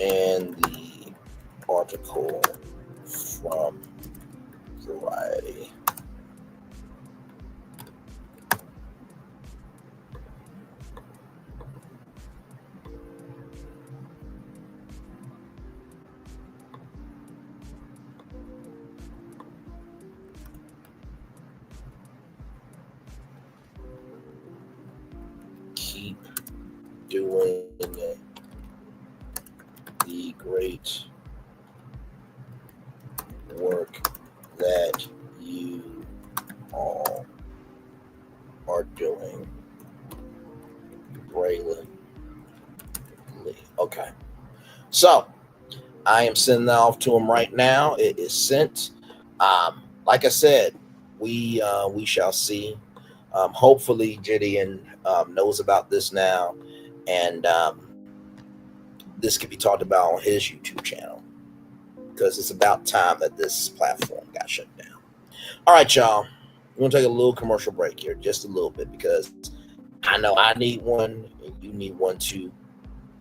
S4: And the article from Variety. Keep doing the great work that you all are doing. Braylon Lee. Okay. So I am sending that off to him right now. It is sent. Like I said, we shall see. Hopefully Gideon knows about this now, and this could be talked about on his YouTube channel because it's about time that this platform got shut down. All right, y'all. We're going to take a little commercial break here, just a little bit, because I know I need one and you need one too.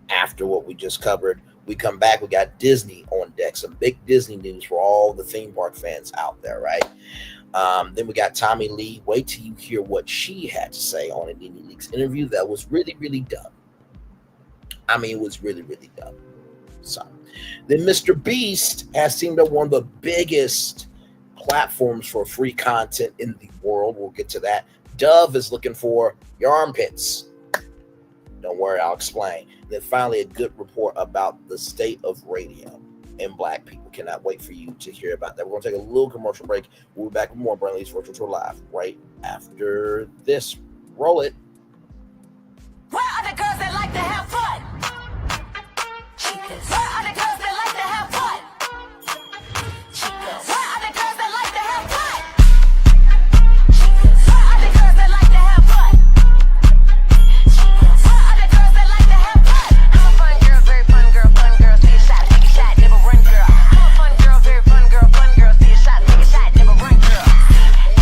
S4: After what we just covered, we come back. We got Disney on deck, some big Disney news for all the theme park fans out there, right? Then we got Tommie Lee. Wait till you hear what she had to say on a NeNe Leakes interview that was really, really dumb. I mean, it was really, really dumb. So then Mr. Beast has teamed up one of the biggest platforms for free content in the world. We'll get to that. Dove is looking for your armpits. Don't worry, I'll explain. And then finally, a good report about the state of radio and Black people. Cannot wait for you to hear about that. We're going to take a little commercial break. We'll be back with more Brand Lee's Virtual Tour Live right after this. Roll it.
S2: Where are the girls that like to have fun? Chicas. Where are the girls that like to have fun? Chicas. Where are the girls that like to have fun? Chicas. Where are the girls that like to have fun? Chicas. Where are the girls that like to have fun? I'm a fun girl, very fun girl, see a shot, take a shot, never run girl. I'm a fun girl, very fun girl, see a shot, take a shot, never run girl.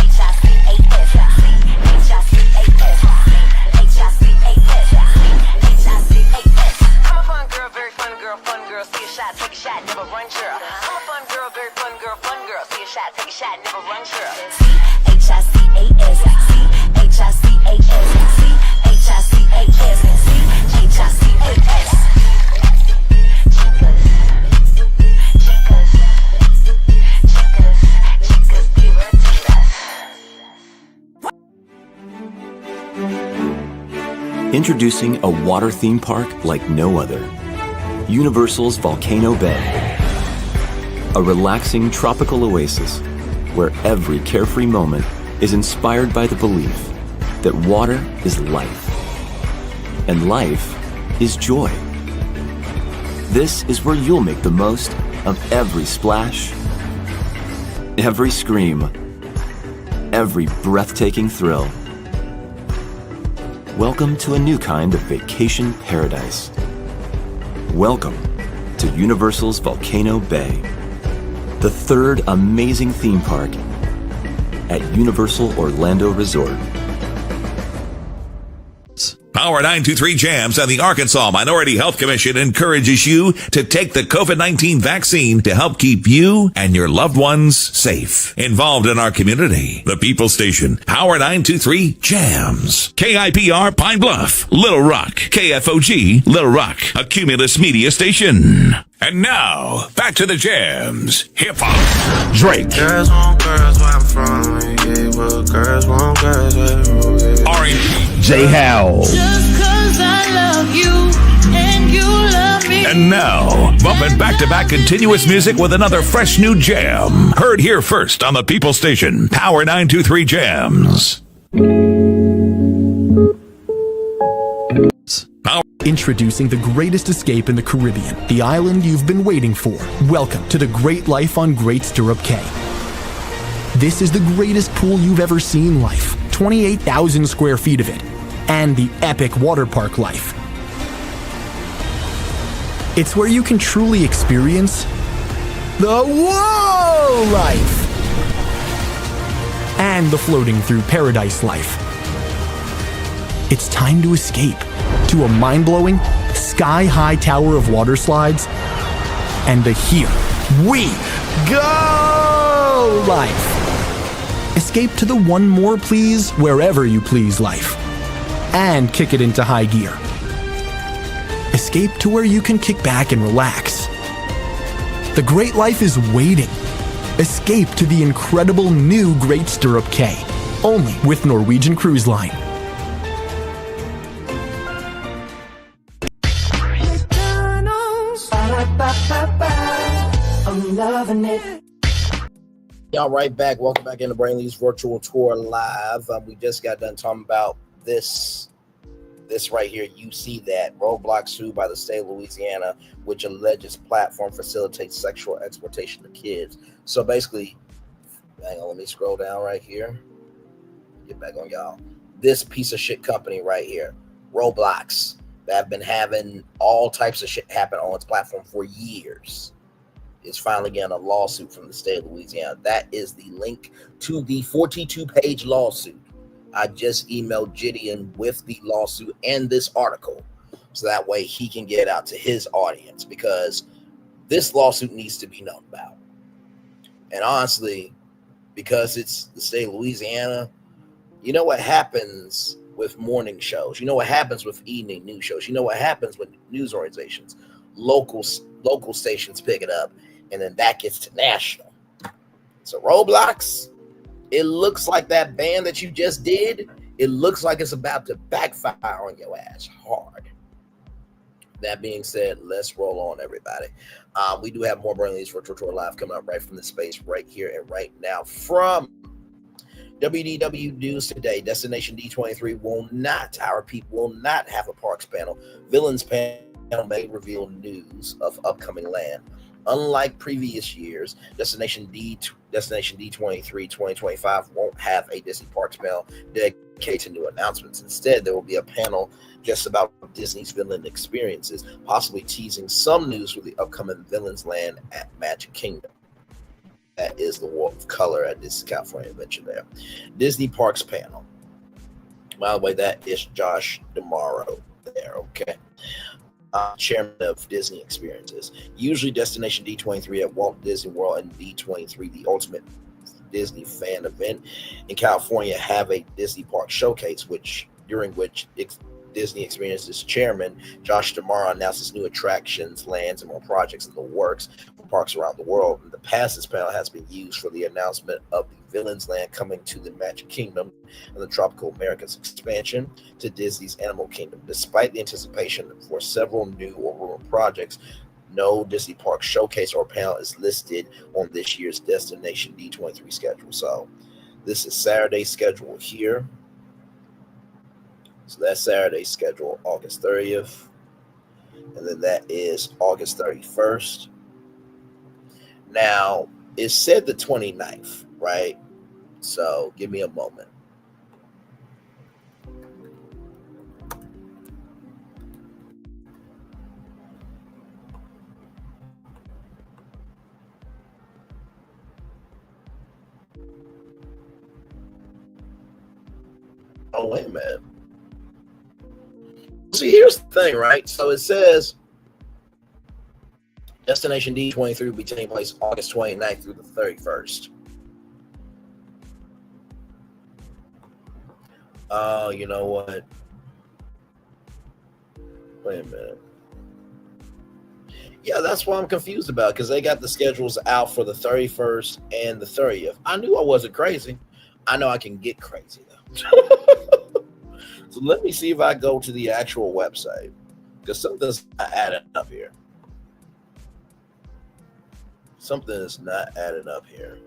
S2: H-I-C-A-S, H-I-C-A-S.
S11: Introducing a water theme park like no other. Universal's Volcano Bay. A relaxing tropical oasis where every carefree moment is inspired by the belief that water is life and life is joy. This is where you'll make the most of every splash, every scream, every breathtaking thrill. Welcome to a new kind of vacation paradise. Welcome to Universal's Volcano Bay, the third amazing theme park at Universal Orlando Resort.
S12: Power 923 Jams and the Arkansas Minority Health Commission encourages you to take the COVID-19 vaccine to help keep you and your loved ones safe. Involved in our community, the People Station, Power 923 Jams. KIPR Pine Bluff, Little Rock, KFOG, Little Rock, a Cumulus Media Station. And now, back to the jams. Hip-hop. Drake.
S13: Girls want girls where I'm from. Yeah, well, girls want girls where
S12: R&B. J. Howell.
S2: Just 'cause I love you and you love me.
S12: And now, bumping back-to-back continuous music with another fresh new jam. Heard here first on the People Station, Power 923 Jams.
S14: Introducing the greatest escape in the Caribbean, the island you've been waiting for. Welcome to the Great Life on Great Stirrup Cay. This is the greatest pool you've ever seen life, 28,000 square feet of it, and the epic water park life. It's where you can truly experience the whoa life and the floating through paradise life. It's time to escape to a mind-blowing, sky-high tower of water slides and a here we go life. Escape to the one more please wherever you please life and kick it into high gear. Escape to where you can kick back and relax. The great life is waiting. Escape to the incredible new Great Stirrup Cay, only with Norwegian Cruise Line.
S2: I'm loving it.
S4: Y'all right back. Welcome back into Brainley's virtual tour live. We just got done talking about this right here. You see that Roblox sued by the state of Louisiana, which alleges platform facilitates sexual exploitation of kids. So basically, hang on, let me scroll down right here. Get back on y'all. This piece of shit company right here, Roblox, that have been having all types of shit happen on its platform for years, is finally getting a lawsuit from the state of Louisiana. That is the link to the 42-page lawsuit. I just emailed Gideon with the lawsuit and this article, so that way he can get it out to his audience, because this lawsuit needs to be known about. And honestly, because it's the state of Louisiana, you know what happens with morning shows. You know what happens with evening news shows. You know what happens with news organizations. Local stations pick it up, and then that gets to national. So Roblox, it looks like that ban that you just did, it looks like it's about to backfire on your ass hard. That being said, let's roll on, everybody. We do have more Brainley's Virtual Tour Live coming up right from the space right here and right now from WDW News today. Destination D23 will not, I repeat, will not have a parks panel. Villains panel may reveal news of upcoming land. Unlike previous years, Destination D23 2025 won't have a Disney Parks panel dedicated to new announcements. Instead, there will be a panel just about Disney's villain experiences, possibly teasing some news for the upcoming Villains Land at Magic Kingdom. That is the World of Color at this California Adventure there. Disney Parks panel. By the way, that is Josh DeMauro there, okay? Chairman of Disney Experiences. Usually Destination D23 at Walt Disney World and D23, the ultimate Disney fan event in California, have a Disney Park showcase, during which Disney Experiences chairman Josh Damara announces new attractions, lands, and more projects in the works for parks around the world. In the past, this panel has been used for the announcement of the Villains Land coming to the Magic Kingdom and the Tropical Americas expansion to Disney's Animal Kingdom. Despite the anticipation for several new or rumored projects, no Disney Park showcase or panel is listed on this year's Destination D23 schedule. So this is Saturday's schedule here. So that's Saturday's schedule, August 30th. And then that is August 31st. Now, it said the 29th, right? So give me a moment. Oh, wait a minute. See, here's the thing, right? So it says Destination D23 will be taking place August 29th through the 31st. Oh, you know what? Wait a minute. Yeah, that's what I'm confused about, because they got the schedules out for the 31st and the 30th. I knew I wasn't crazy. I know I can get crazy, though. So let me see if I go to the actual website, because something's not adding up here. Something is not adding up here.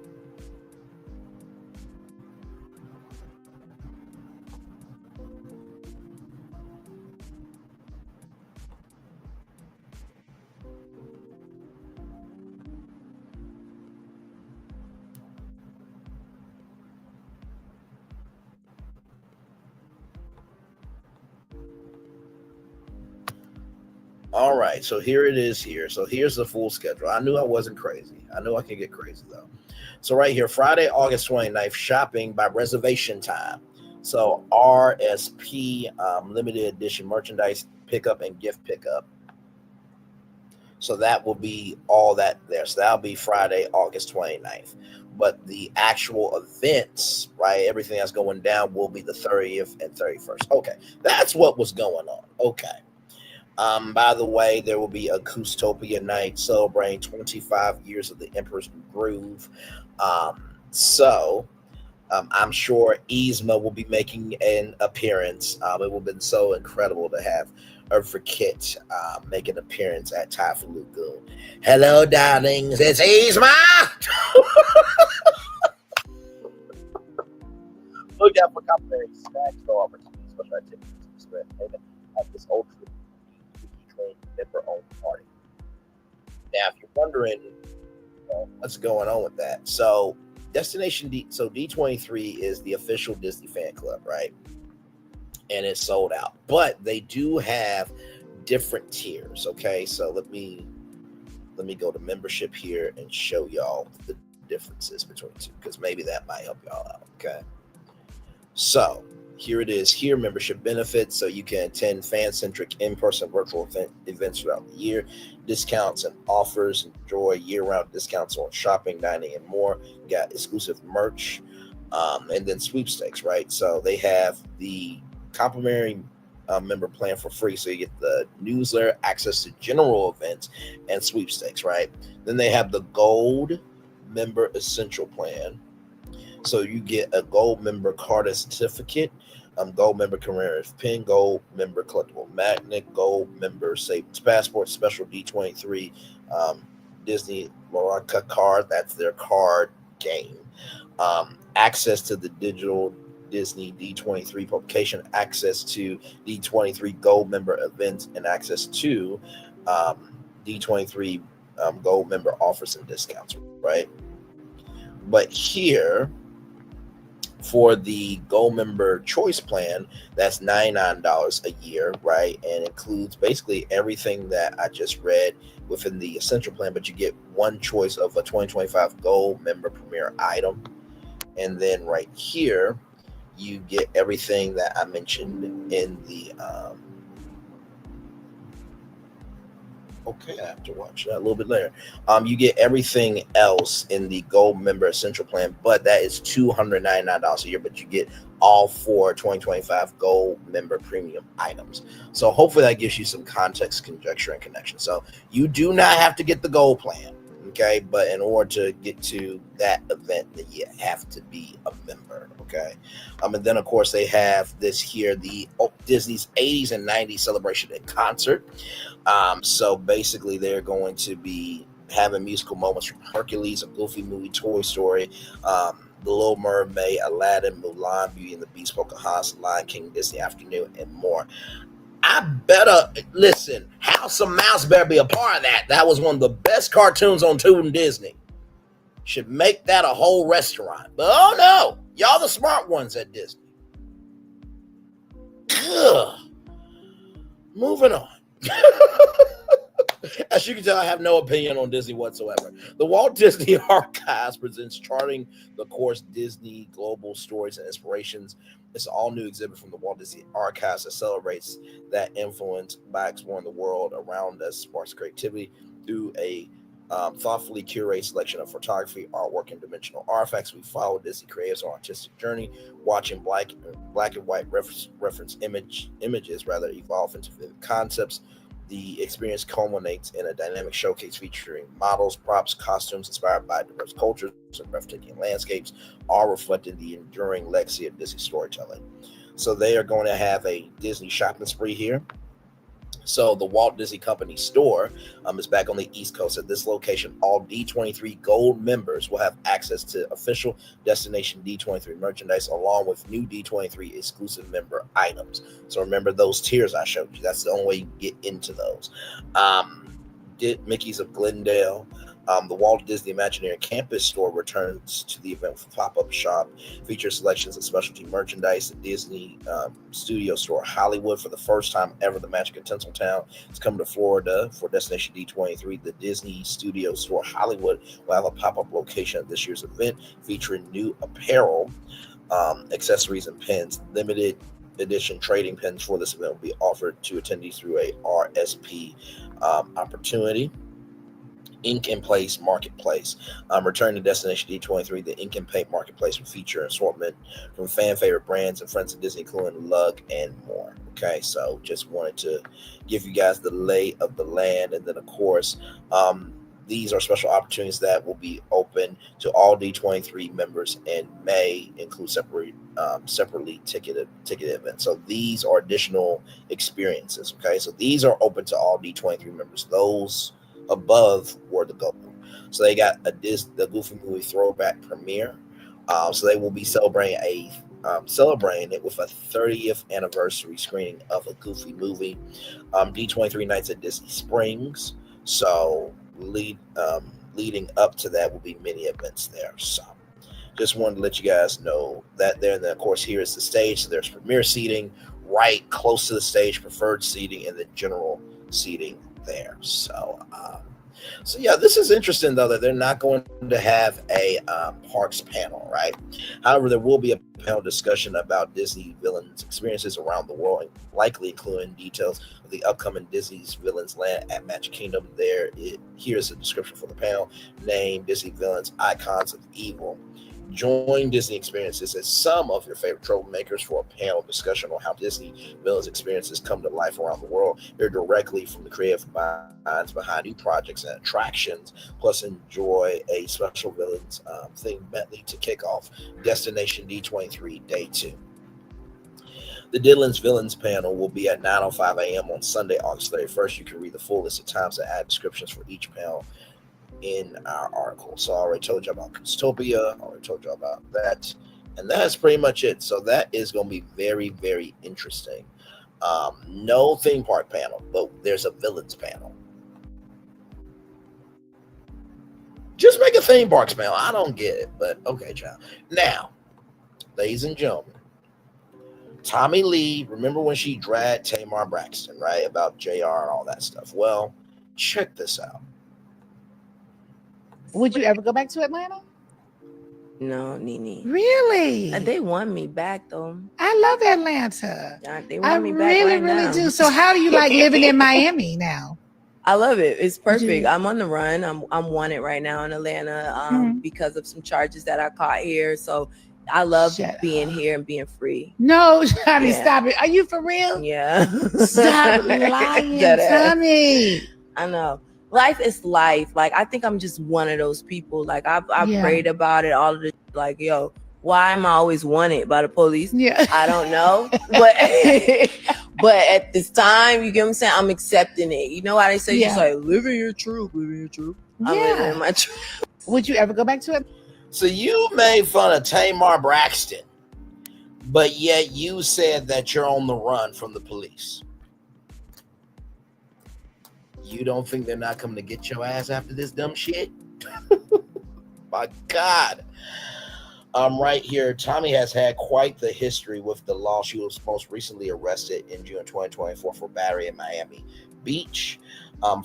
S4: All right, so here it is here. So here's the full schedule. I knew I wasn't crazy. I knew I could get crazy, though. So right here, Friday, August 29th, shopping by reservation time. So RSP, limited edition merchandise pickup and gift pickup. So that will be all that there. So that'll be Friday, August 29th. But the actual events, right, everything that's going down will be the 30th and 31st. Okay, that's what was going on. Okay. By the way, there will be a Acoustopia night celebrating 25 years of the Emperor's Groove. I'm sure Yzma will be making an appearance. It will have been so incredible to have Eartha Kitt make an appearance at Typhoon Lagoon. Hello, darlings. It's Yzma! Look out for complimentary snacks, no opportunities, special activities, and at this ultra member-owned party. Now, if you're wondering what's going on with that, so Destination D, so D23 is the official Disney fan club, right? And it's sold out, but they do have different tiers. Okay, so let me go to membership here and show y'all the differences between the two, because maybe that might help y'all out. Okay, so here it is here, membership benefits. So you can attend fan-centric in-person virtual events throughout the year, discounts and offers, enjoy year-round discounts on shopping, dining, and more. You got exclusive merch, and then sweepstakes, right? So they have the complimentary member plan for free. So you get the newsletter, access to general events, and sweepstakes, right? Then they have the gold member essential plan. So you get a gold member card and certificate, gold member commemorative pin, gold member collectible magnet, gold member savings passport, special D23 Disney Maraca card. That's their card game. Access to the digital Disney D23 publication, access to D23 gold member events, and access to D23 gold member offers and discounts, right? But here, for the gold member choice plan, that's $99 a year, right? And includes basically everything that I just read within the essential plan, but you get one choice of a 2025 gold member premier item. And then right here, you get everything that I mentioned in the Okay, I have to watch that a little bit later. You get everything else in the Gold Member Essential Plan, but that is $299 a year. But you get all 4 2025 Gold Member Premium items. So hopefully that gives you some context, conjecture, and connection. So you do not have to get the Gold Plan, okay? But in order to get to that event, then you have to be a member, okay? And then of course they have this here, the Disney's 80s and 90s celebration in concert. So basically they're going to be having musical moments from Hercules, a Goofy Movie, Toy Story, The Little Mermaid, Aladdin, Mulan, Beauty and the Beast, Pocahontas, Lion King, Disney Afternoon, and more. I better listen. House of Mouse better be a part of that. That was one of the best cartoons on Toon Disney. Should make that a whole restaurant. But oh no, y'all the smart ones at Disney. Ugh. Moving on. As you can tell, I have no opinion on Disney whatsoever. The Walt Disney Archives presents Charting the Course Disney Global Stories and Inspirations. It's an all-new exhibit from the Walt Disney Archives that celebrates that influence by exploring the world around us, sparks creativity through a thoughtfully curated selection of photography, artwork, and dimensional artifacts. We follow Disney creators on artistic journey, watching black and white reference images evolve into vivid concepts. The experience culminates in a dynamic showcase featuring models, props, costumes inspired by diverse cultures and breathtaking landscapes, all reflecting the enduring legacy of Disney storytelling. So they are going to have a Disney shopping spree here. So the Walt Disney Company store is back on the East Coast. At this location, all D23 Gold members will have access to official Destination D23 merchandise, along with new D23 exclusive member items. So remember those tiers I showed you. That's the only way you can get into those. Mickey's of Glendale. The Walt Disney Imagineering Campus store returns to the event with a pop-up shop, features selections of specialty merchandise. The Disney Studio Store Hollywood, for the first time ever, the Magic of Tinseltown is coming to Florida for Destination D23. The Disney Studio Store Hollywood will have a pop-up location at this year's event, featuring new apparel, accessories, and pins. Limited edition trading pins for this event will be offered to attendees through a RSP opportunity. Ink and Place Marketplace. Returning to Destination D23, the Ink and Paint Marketplace will feature an assortment from fan favorite brands and friends of Disney, including Lug and more. Okay, so just wanted to give you guys the lay of the land. And then, of course, these are special opportunities that will be open to all D23 members and may include separately ticketed events. So these are additional experiences. Okay, so these are open to all D23 members. Those above were the goal. So they got the Goofy Movie throwback premiere. So they will be celebrating it with a 30th anniversary screening of a Goofy Movie. D23 nights at Disney Springs. So leading up to that will be many events there. So just wanted to let you guys know that there. And then of course here is the stage. So there's premiere seating right close to the stage, preferred seating, and the general seating there. So yeah, this is interesting though that they're not going to have a parks panel, right? However, there will be a panel discussion about Disney villains experiences around the world, likely including details of the upcoming Disney's Villains Land at Magic Kingdom. Here's a description for the panel. Name Disney villains, icons of evil. Join Disney Experiences as some of your favorite troublemakers for a panel discussion on how Disney villains experiences come to life around the world. Hear directly from the creative minds behind new projects and attractions, plus enjoy a special villains theme medley to kick off Destination D23 Day 2. The Dylan's Villains panel will be at 9:05 a.m. on Sunday, August 31st. You can read the full list of times and add descriptions for each panel in our article. So I already told you about Custopia, I already told you about that, and that's pretty much it. So that is going to be very, very interesting. No theme park panel, but there's a villains panel. Just make a theme parks panel. I don't get it, but okay, child. Now, ladies and gentlemen, Tommie Lee, remember when she dragged Tamar Braxton, right, about JR and all that stuff? Well, check this out.
S15: Would you ever go back to Atlanta?
S16: No, NeNe.
S15: Really?
S16: They want me back though.
S15: I love Atlanta.
S16: They want me back
S15: really,
S16: right
S15: really
S16: now.
S15: do. So how do you like living in Miami now?
S16: I love it. It's perfect. I'm on the run. I'm wanted right now in Atlanta because of some charges that I caught here. So I love being here and being free.
S15: No, Tommie, stop it. Are you for real?
S16: Yeah.
S15: Stop lying, Tommie.
S16: I know. Life is life. Like, I think I'm just one of those people. Like, I've prayed about it, all of the, like, yo, why am I always wanted by the police?
S15: Yeah.
S16: I don't know. But at this time, you get what I'm saying? I'm accepting it. You know how they say, just like, living your truth, living your truth. I'm living my truth.
S15: Would you ever go back to it?
S4: So you made fun of Tamar Braxton, but yet you said that you're on the run from the police. You don't think they're not coming to get your ass after this dumb shit? My God. Right here, Tommie has had quite the history with the law. She was most recently arrested in June 2024 for battery in Miami Beach,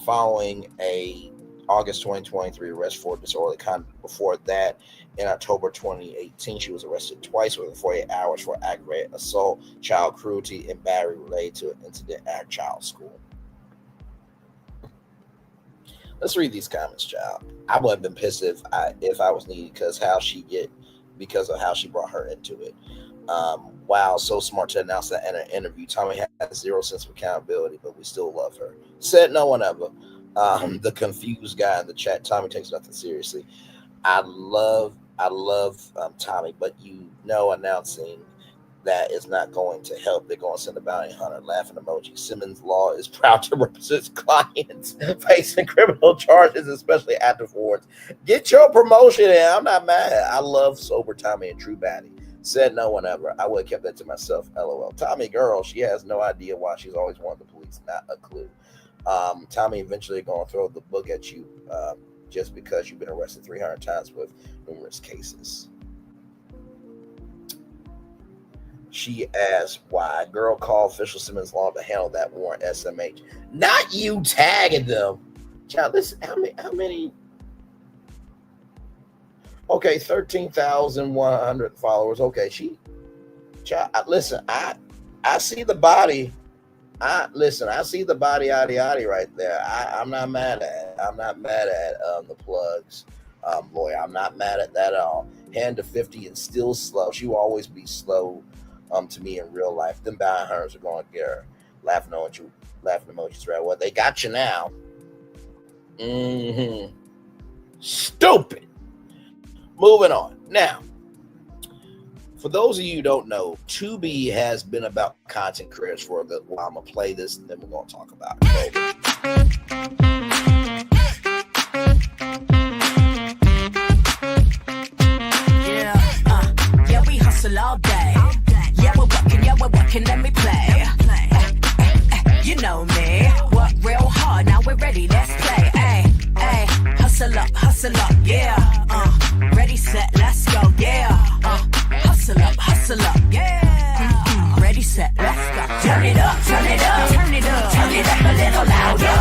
S4: following a August 2023 arrest for disorderly conduct. Before that, in October 2018, she was arrested twice within 48 hours for aggravated assault, child cruelty, and battery related to an incident at her child's school. Let's read these comments, child. I would have been pissed if I was NeNe because of how she brought her into it. Wow, so smart to announce that in an interview. Tommie has zero sense of accountability, but we still love her. Said no one ever. The confused guy in the chat. Tommie takes nothing seriously. I love Tommie, but announcing that is not going to help. They're going to send a bounty hunter. Laughing emoji. Simmons Law is proud to represent clients facing criminal charges, especially afterwards. Get your promotion in. I'm not mad. I love sober Tommie and true baddie. Said no one ever. I would have kept that to myself. LOL. Tommie girl, she has no idea why she's always wanted the police. Not a clue. Tommie eventually going to throw the book at you just because you've been arrested 300 times with numerous cases. She asked why. Girl called official Simmons Law to handle that warrant. SMH. Not you tagging them. Child, listen, how many? Okay, 13,100 followers. Okay, child, listen, I see the body. I see the body yaddy right there. I'm not mad at it. I'm not mad at the plugs. Lawyer, I'm not mad at that at all. Hand to 50 and still slow. She will always be slow to me in real life. Them bounty hunters are going to get her. Laughing emojis, right? Well, they got you now. Stupid. Moving on. Now, for those of you who don't know, Tubi has been about content creators for a good while. I'm going to play this and then we're going to talk about it.
S2: Yeah, we hustle all day. Yeah, we're working, let me play. You know me, work real hard, now we're ready, let's play. Hustle up, yeah. Ready, set, let's go, yeah. Hustle up, yeah. Ready, set, let's go. Turn it up, turn it up, turn it up, turn it up a little louder.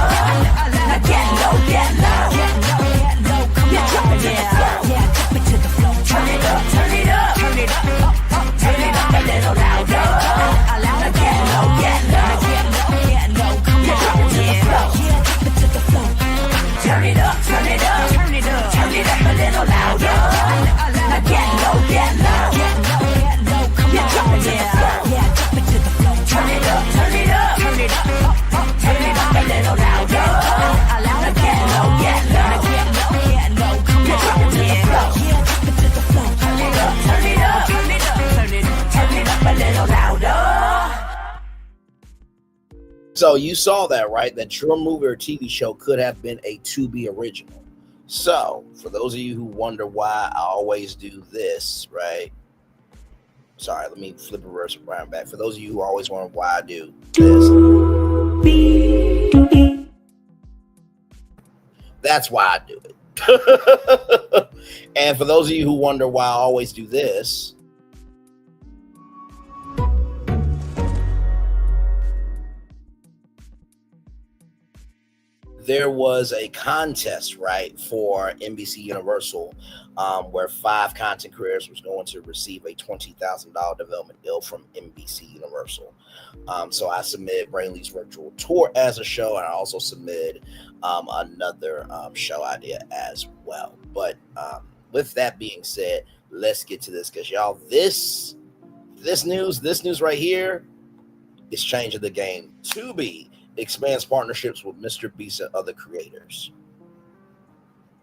S2: Now get low, come on, drop it to the floor, yeah, drop it to the floor. Turn it up, turn it up, turn it up, turn it up a little louder. Now get low, come on, drop it to the floor, yeah, drop it to the floor. Turn it up, turn it up, turn it up, turn it up a little louder. Now get low, come on, drop it to the floor, yeah, drop it to the floor. Turn it up, turn it up, turn it up, turn it up a little louder. Now get low, come on, drop it to the floor, yeah, drop it to the floor. Turn it up, turn it up, turn it up, turn it up a little louder.
S4: So you saw that, right? That your movie or TV show could have been a Tubi original. So for those of you who wonder why I always do this, right? Sorry, let me flip reverse around back. For those of you who always wonder why I do this, that's why I do it. And for those of you who wonder why I always do this, there was a contest, right, for NBC Universal, where 5 content creators was going to receive a $20,000 development deal from NBC Universal. So I submitted Brainley's virtual tour as a show, and I also submitted another show idea as well. But with that being said, let's get to this, because y'all, this news right here is changing the game. Tubi expands partnerships with Mr. Beast and other creators.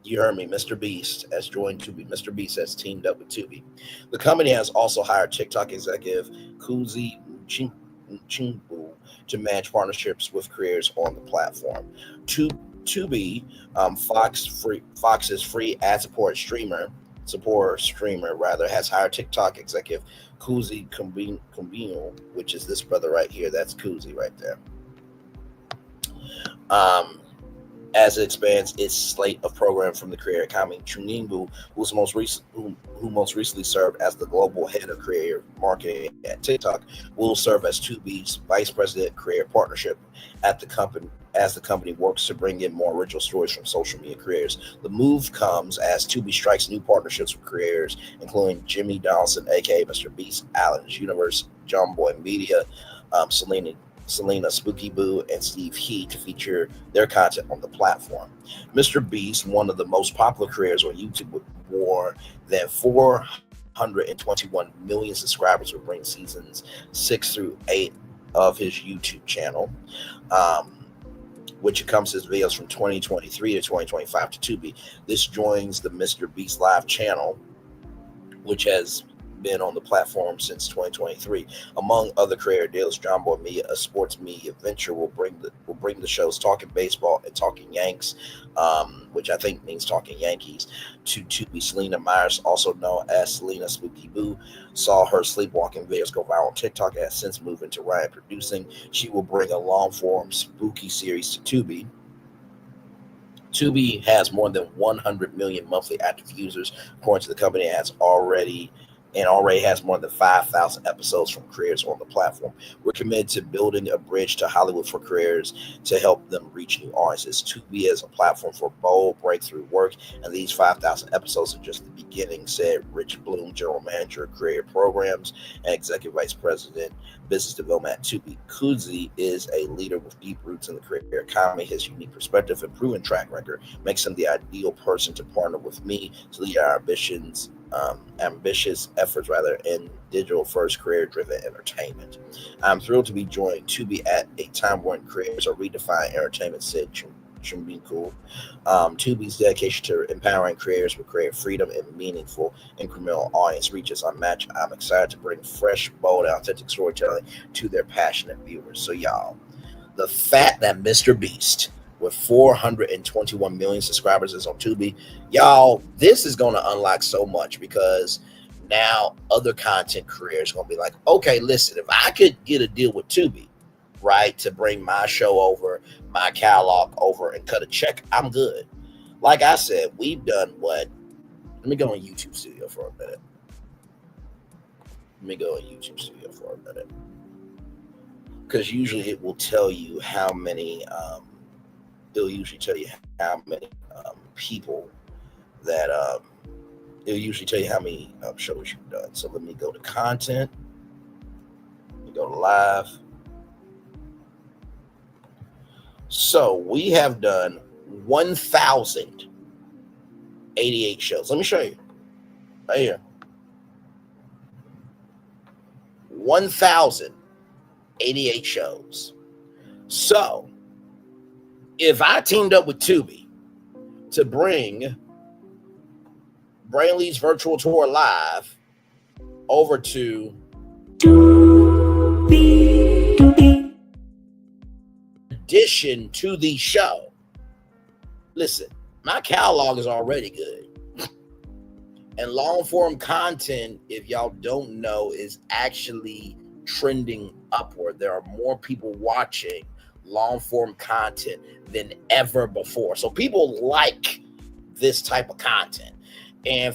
S4: You heard me. Mr. Beast has joined Tubi. Mr. Beast has teamed up with Tubi. The company has also hired TikTok executive Kuzi Chingbu to manage partnerships with creators on the platform. Tubi, Fox's free ad-supported streamer, has hired TikTok executive Kuzi Kumbino, which is this brother right here. That's Kuzi right there. As it expands its slate of programs from the creator economy, Chuningbu, who most recently served as the global head of creator marketing at TikTok, will serve as Tubi's vice president creator partnership at the company, as the company works to bring in more original stories from social media creators. The move comes as Tubi strikes new partnerships with creators, including Jimmy Donaldson, aka Mr. Beast, Allen's Universe, John Boy Media, Selena Spooky Boo, and Steve He, to feature their content on the platform. Mr. Beast, one of the most popular creators on YouTube with more than 421 million subscribers, will bring seasons 6 through 8 of his YouTube channel, which encompasses videos from 2023 to 2025 to Tubi. This joins the Mr. Beast Live channel, which has been on the platform since 2023. Among other creator deals, John Boy Media, a sports media venture, will bring the shows Talking Baseball and Talking Yanks, which I think means Talking Yankees, to Tubi. Selena Myers, also known as Selena Spooky Boo, saw her sleepwalking videos go viral on TikTok and has since moved into Ryan producing. She will bring a long-form spooky series to Tubi. Tubi has more than 100 million monthly active users, according to the company, already has more than 5,000 episodes from creators on the platform. We're committed to building a bridge to Hollywood for creators to help them reach new audiences. Tubi is a platform for bold breakthrough work, and these 5,000 episodes are just the beginning, said Rich Bloom, General Manager of Creator Programs and Executive Vice President, Business Development at Tubi. Kuzi is a leader with deep roots in the creator economy. His unique perspective and proven track record makes him the ideal person to partner with me to lead our ambitious efforts in digital-first, career-driven entertainment. I'm thrilled to be joining Tubi at a time when creators are redefining entertainment, said Chumbinku. Tubi's dedication to empowering creators with creative freedom and meaningful incremental audience reaches unmatched. I'm excited to bring fresh, bold, and authentic storytelling to their passionate viewers. So, y'all, the fact that Mr. Beast, with 421 million subscribers, is on Tubi, y'all, this is going to unlock so much, because now other content creators are going to be like, okay, listen, if I could get a deal with Tubi, right, to bring my show over, my catalog over, and cut a check, I'm good. Like I said, we've done what? Let me go on YouTube Studio for a minute. Because usually it will tell you how many it'll usually tell you how many people that it'll usually tell you how many shows you've done. So let me go to content. Let me go to live. So we have done 1,088 shows. Let me show you right here. 1,088 shows. So if I teamed up with Tubi to bring Brainley's virtual tour live over to addition to the show, listen, my catalog is already good. And long form content, if y'all don't know, is actually trending upward. There are more people watching long form content than ever before. So people like this type of content. And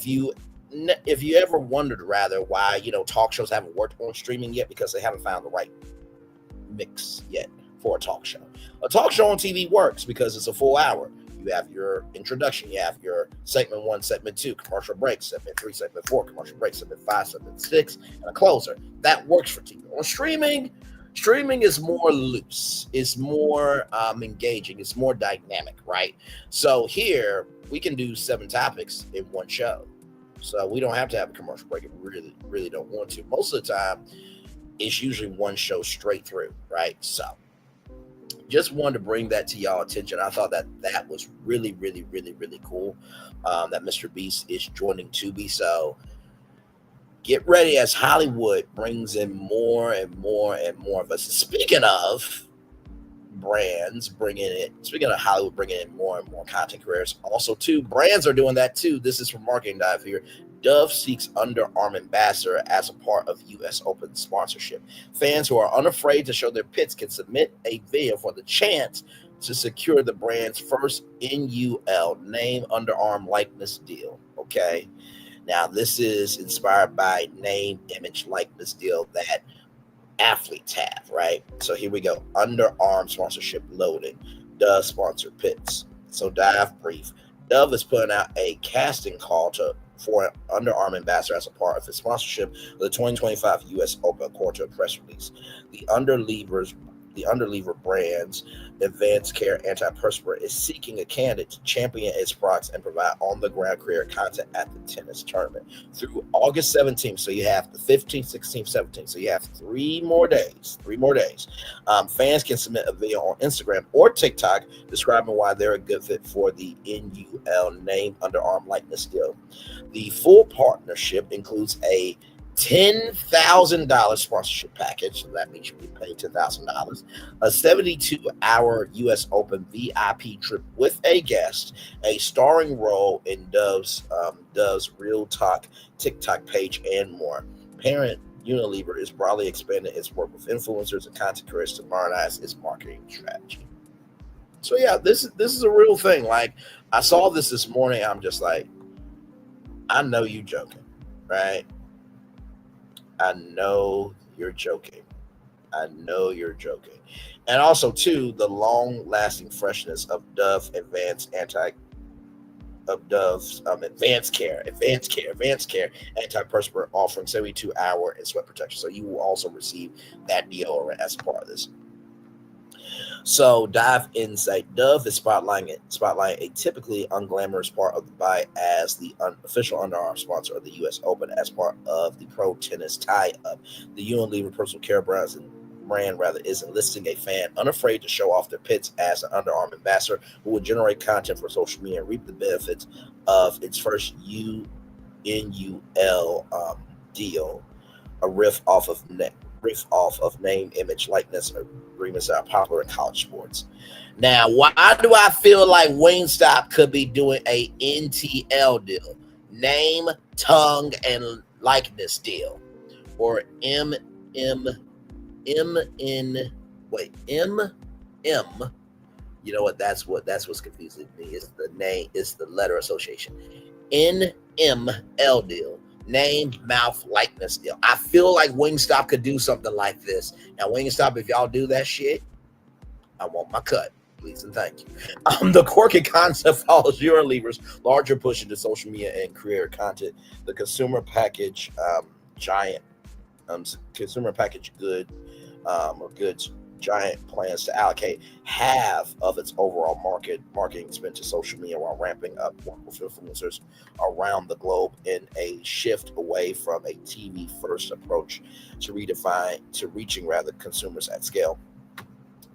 S4: if you ever wondered rather why, talk shows haven't worked on streaming yet, because they haven't found the right mix yet. for a talk show. A talk show on TV works because it's a full hour. You have your introduction, you have your segment 1, segment 2, commercial break, segment 3, segment 4, commercial break, segment 5, segment 6, and a closer. That works for TV. On streaming is more loose, it's more engaging, it's more dynamic, right? So here we can do 7 topics in one show. So we don't have to have a commercial break if we really don't want to. Most of the time, it's usually one show straight through, right? So just wanted to bring that to y'all attention. I thought that was really, really, really, really cool that Mr. Beast is joining Tubi. So get ready as Hollywood brings in more and more and more of us. Speaking of Hollywood bringing in more and more content creators, also too, brands are doing that too. This is from Marketing Dive here. Dove seeks Under Armour ambassador as a part of U.S. Open sponsorship. Fans who are unafraid to show their pits can submit a video for the chance to secure the brand's first NUL, name, underarm, likeness deal. Okay. Now, this is inspired by name, image, likeness deal that athletes have, right? So here we go. Underarm sponsorship loading. Dove sponsor pits. So dive brief. Dove is putting out a casting call for an Under Armour ambassador as a part of its sponsorship of the 2025 U.S. Open, according to a press release. The Underlever brand's advanced care antiperspirant is seeking a candidate to champion its products and provide on-the-ground career content at the tennis tournament through August 17th. So you have the 15th, 16th, 17th. So you have 3 more days. Fans can submit a video on Instagram or TikTok describing why they're a good fit for the NUL name, underarm, likeness deal. The full partnership includes a $10,000 sponsorship package. So that means you'll be paid $10,000. A 72-hour U.S. Open VIP trip with a guest, a starring role in Dove's Real Talk TikTok page, and more. Parent Unilever is broadly expanding its work with influencers and content creators to modernize its marketing strategy. So yeah, this is a real thing. Like, I saw this morning. I'm just like, I know you joking, right? I know you're joking. And also, too, the long-lasting freshness of Dove's advanced care antiperspirant, offering 72-hour and sweat protection. So you will also receive that deodorant as part of this. So Dive Insight. Dove is spotlighting a typically unglamorous part of the buy as the official underarm sponsor of the U.S. Open as part of the pro tennis tie-up. The Unilever personal care brand is enlisting a fan unafraid to show off their pits as an underarm ambassador who will generate content for social media and reap the benefits of its first NUL deal, a riff off of name, image, likeness agreements that are popular in college sports. Now, why do I feel like Wingstop could be doing a NTL deal? Name, tongue, and likeness deal. Or M. You know what? That's what's confusing me. Is the name, is the letter association. NML deal. Name, mouth, likeness deal. I feel like Wingstop could do something like this. Now, Wingstop, if y'all do that shit, I want my cut. Please and thank you. The quirky concept follows Unilever's larger push into social media and creator content. The consumer package goods giant plans to allocate half of its overall marketing spend to social media while ramping up work with influencers around the globe in a shift away from a TV first approach to reaching consumers at scale.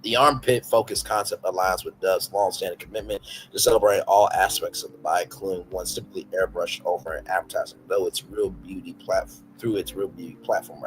S4: The armpit focused concept aligns with Dove's long-standing commitment to celebrate all aspects of the buy, including ones typically airbrushed over in advertising, through its real beauty platform.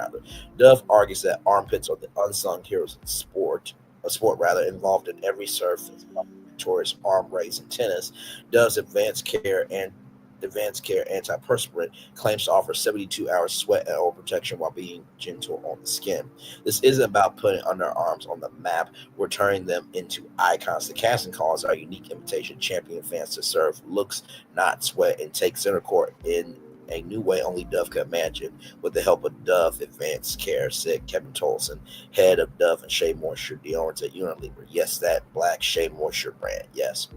S4: Dove argues that armpits are the unsung heroes of sport involved in every surface, victorious arm race and tennis. Dove's advanced care antiperspirant claims to offer 72 hours sweat and oil protection while being gentle on the skin. This isn't about putting underarms on the map. We're turning them into icons. The casting calls our unique invitation, champion fans to serve looks, not sweat, and take center court in a new way only Dove could imagine, with the help of Dove Advanced Care, said Kevin Tolson, head of Dove and Shea Moisture deodorants at Unilever. Yes, that black Shea Moisture brand, yes.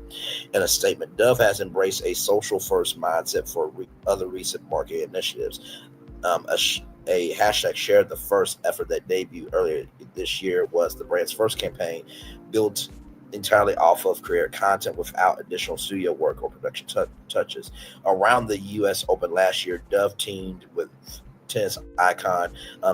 S4: In a statement, Dove has embraced a social-first mindset for other recent market initiatives. A hashtag shared the first effort that debuted earlier this year was the brand's first campaign built entirely off of creator content without additional studio work or production touches. Around the U.S. Open last year, Dove teamed with tennis icon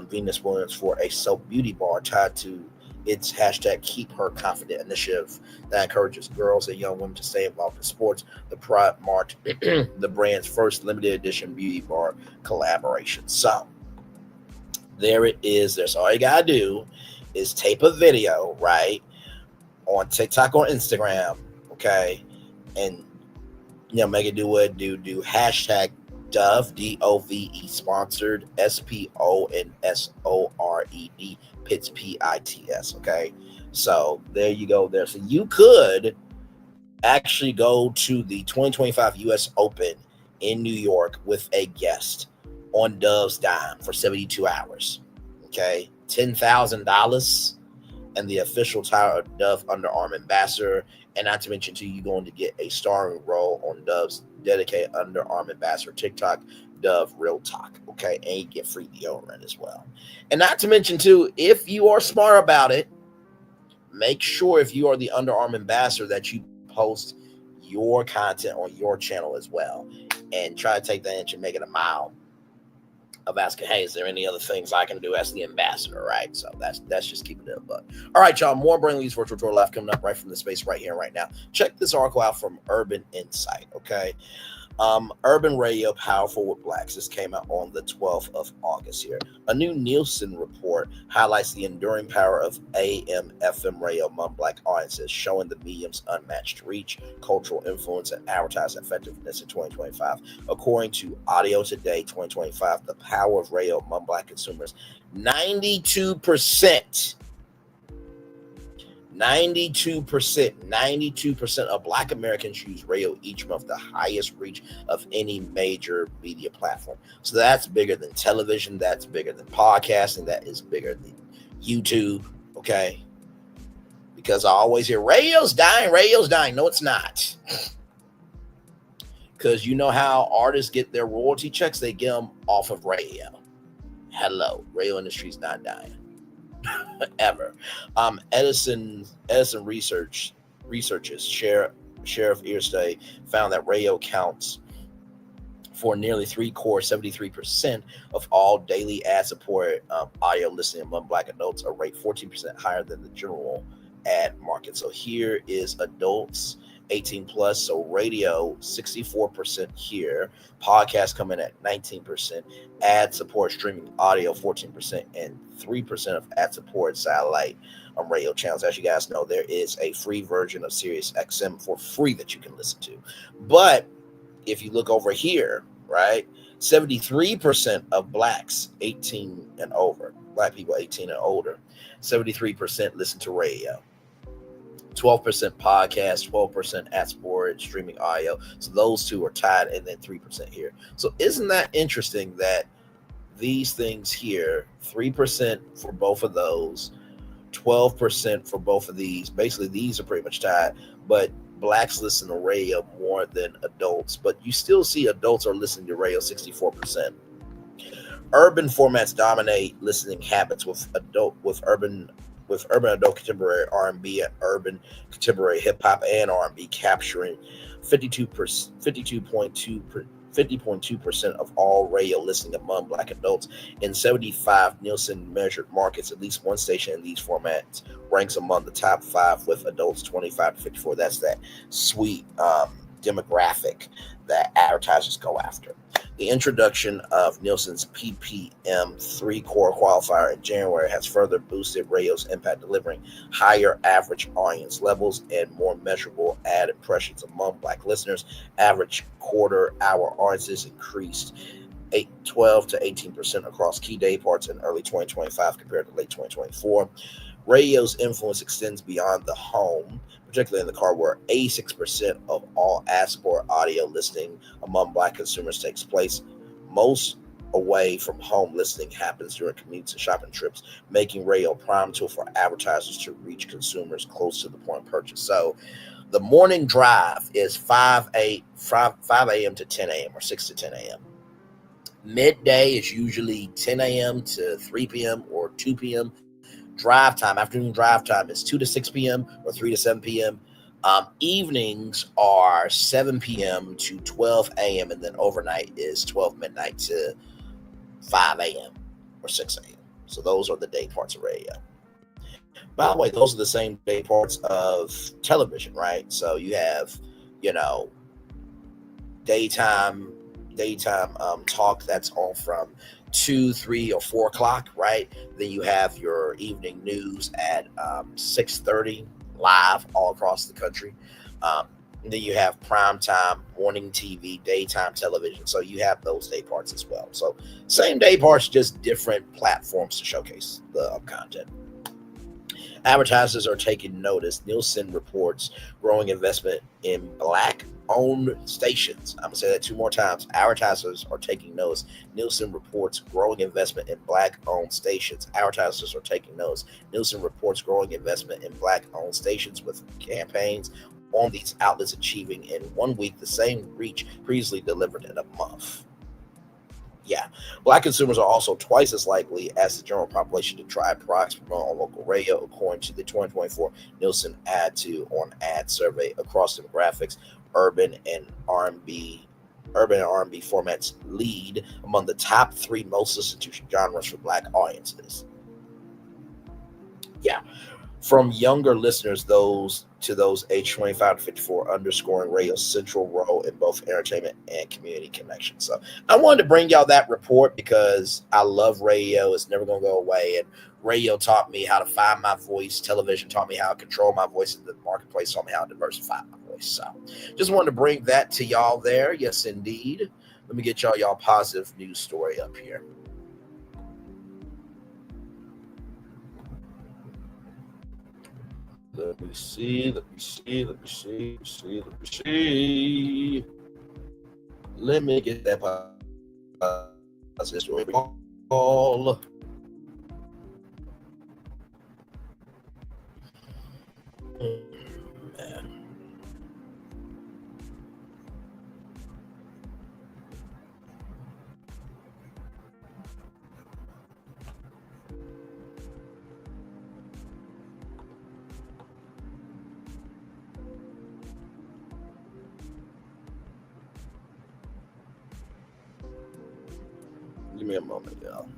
S4: Venus Williams for a soap beauty bar tied to its hashtag Keep Her Confident initiative that encourages girls and young women to stay involved in sports. The product marked the brand's first limited edition beauty bar collaboration. So there it is. There's all you gotta do is tape a video, right, on TikTok or Instagram, okay, and make it do what it do. Hashtag Dove, DOVE, sponsored, SPONSORED, Pits, PITS, okay? So there you go there. So you could actually go to the 2025 US Open in New York with a guest on Dove's dime for 72 hours, okay? $10,000 and the official title of Dove Underarm Ambassador, and not to mention too, you're going to get a starring role on Dove's dedicated Underarm Ambassador TikTok, Dove Real Talk, okay? And you get free deodorant as well. And not to mention too, if you are smart about it, make sure if you are the Underarm Ambassador that you post your content on your channel as well, and try to take that inch and make it a mile of asking, hey, is there any other things I can do as the ambassador, right? So that's just keeping it up. All right, y'all, more Brain Lee's Virtual Tour Live coming up right from the space right here, right now. Check this article out from Urban Insight, okay? Urban Radio Powerful with Blacks. This came out on the 12th of August here. A new Nielsen report highlights the enduring power of AM/FM radio among Black audiences, showing the medium's unmatched reach, cultural influence, and advertising effectiveness in 2025. According to Audio Today 2025, the power of radio among Black consumers, 92% of Black Americans use radio each month, the highest reach of any major media platform. So that's bigger than television, that's bigger than podcasting, that is bigger than YouTube, okay? Because I always hear radio's dying. No, it's not. Because you know how artists get their royalty checks? They get them off of radio. Hello, radio industry's not dying. Ever. Edison researchers Sheriff Earstay found that radio counts for nearly 73% of all daily ad-supported audio listening among Black adults, a rate 14% higher than the general ad market. So here is adults 18 plus, so radio 64% here, podcast coming at 19%, ad support streaming audio 14%, and 3% of ad support satellite radio channels. As you guys know, there is a free version of Sirius XM for free that you can listen to. But if you look over here, right, 73% of Blacks 18 and over, Black people 18 and older, 73% listen to radio. 12% podcast, 12% ad support, streaming audio. So those two are tied, and then 3% here. So isn't that interesting that these things here, 3% for both of those, 12% for both of these, basically these are pretty much tied, but Blacks listen to radio more than adults, but you still see adults are listening to radio 64%. Urban formats dominate listening habits with urban adult contemporary R&B and urban contemporary hip hop and R&B capturing 50.2% of all radio listening among Black adults. In 75 Nielsen measured markets, at least one station in these formats ranks among the top 5 with adults 25 to 54. That's that sweet demographic that advertisers go after. The introduction of Nielsen's PPM3 core qualifier in January has further boosted radio's impact, delivering higher average audience levels and more measurable ad impressions among Black listeners. Average quarter-hour audiences increased 12 to 18% across key day parts in early 2025 compared to late 2024. Radio's influence extends beyond the home, particularly in the car, where 86% of all ad support audio listening among Black consumers takes place. Most away from home listening happens during commutes and shopping trips, making radio a prime tool for advertisers to reach consumers close to the point of purchase. So the morning drive is 5 a.m. to 10 a.m. or 6 to 10 a.m. Midday is usually 10 a.m. to 3 p.m. or 2 p.m. Drive time, afternoon drive time, is 2 to 6 p.m. or 3 to 7 p.m. Evenings are 7 p.m. to 12 a.m. and then overnight is 12 midnight to 5 a.m. or 6 a.m. So those are the day parts of radio. By the way, those are the same day parts of television, right? So you have, daytime talk that's on from 2, 3, or 4 o'clock, right? Then you have your evening news at 6:30 live all across the country. Then you have primetime, morning TV, daytime television. So you have those day parts as well. So same day parts, just different platforms to showcase the content. Advertisers are taking notice. Nielsen reports growing investment in Black-owned stations. I'm going to say that 2 more times. Advertisers are taking notice. Nielsen reports growing investment in Black-owned stations. Advertisers are taking notice. Nielsen reports growing investment in Black-owned stations, with campaigns on these outlets achieving in 1 week the same reach previously delivered in a month. Yeah, Black consumers are also twice as likely as the general population to try products promoted on local radio, according to the 2024 Nielsen Ad to On Ad survey across demographics. Urban and R&B formats lead among the top 3 most listened to genres for Black audiences. Yeah, from younger listeners, those aged 25 to 54, underscoring radio's central role in both entertainment and community connection. So I wanted to bring y'all that report because I love radio. It's never going to go away. And radio taught me how to find my voice. Television taught me how to control my voice. And the marketplace taught me how to diversify my voice. So just wanted to bring that to y'all there. Yes, indeed. Let me get y'all positive news story up here. Let me see. Let me get that positive story. All. Man. Give me a moment, y'all.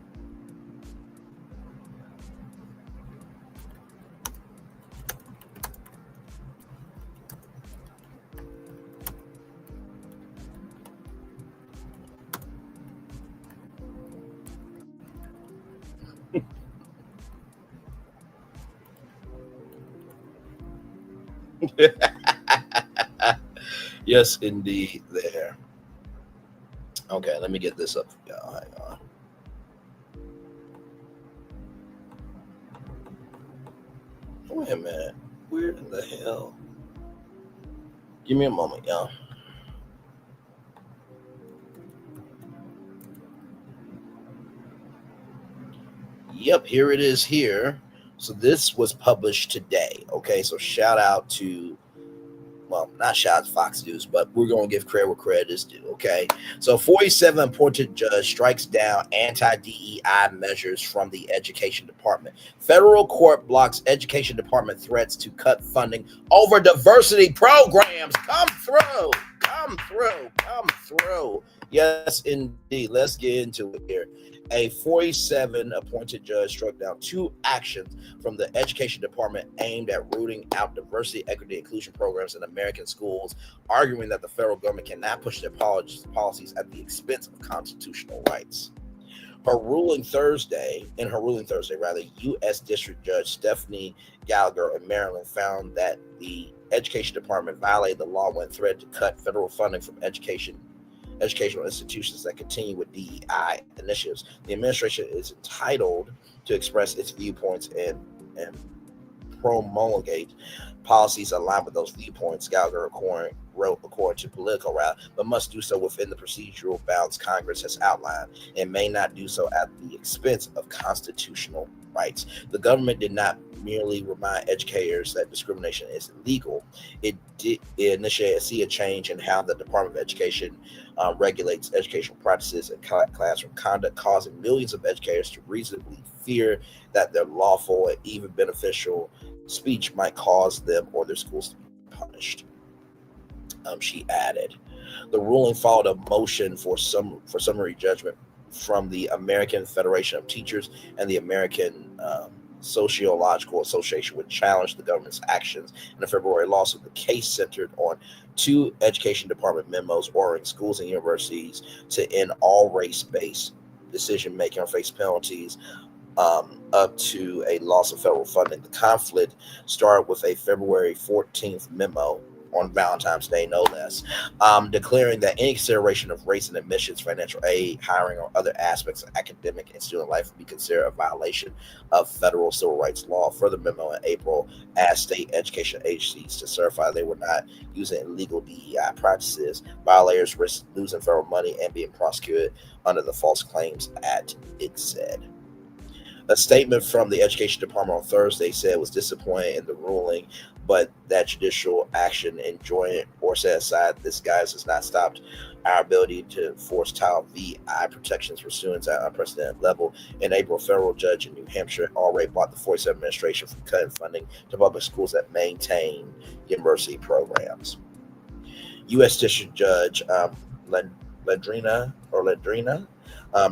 S4: Yes, indeed, there. Okay, let me get this up for y'all. Hang on. Wait a minute. Where in the hell? Give me a moment, y'all. Yep, here it is here. So this was published today. Okay, so shout out to, well, not shout out to Fox News, but we're going to give credit where credit is due, okay? So 47 appointed judge strikes down anti-DEI measures from the Education Department. Federal court blocks Education Department threats to cut funding over diversity programs. Come through. Yes, indeed. Let's get into it here. A 47 appointed judge struck down 2 actions from the Education Department aimed at rooting out diversity, equity, inclusion programs in American schools, arguing that the federal government cannot push their policies at the expense of constitutional rights. In her ruling Thursday, U.S. District Judge Stephanie Gallagher of Maryland found that the Education Department violated the law when threatened to cut federal funding from educational institutions that continue with DEI initiatives. The administration is entitled to express its viewpoints and promulgate policies aligned with those viewpoints, Gallagher wrote according to Politico Route, but must do so within the procedural bounds Congress has outlined and may not do so at the expense of constitutional rights. The government did not merely remind educators that discrimination is illegal. It initiated a sea of change in how the Department of Education regulates educational practices and classroom conduct, causing millions of educators to reasonably fear that their lawful and even beneficial speech might cause them or their schools to be punished. She added, the ruling followed a motion for summary judgment from the American Federation of Teachers and the American Sociological Association, which challenged the government's actions in a February lawsuit. The case centered on 2 education department memos ordering schools and universities to end all race-based decision-making or face penalties up to a loss of federal funding. The conflict started with a February 14th memo on Valentine's Day, no less, declaring that any consideration of race in admissions, financial aid, hiring, or other aspects of academic and student life would be considered a violation of federal civil rights law. Further memo in April asked state education agencies to certify they were not using illegal DEI practices. Violators risk losing federal money and being prosecuted under the False Claims Act, it said. A statement from the Education Department on Thursday said it was disappointed in the ruling, but that judicial action enjoined or set aside this guise has not stopped our ability to enforce Title VI protections for students at an unprecedented level. In April, a federal judge in New Hampshire already blocked the 47 administration from cutting funding to public schools that maintain university programs. U.S. District Judge Ladrina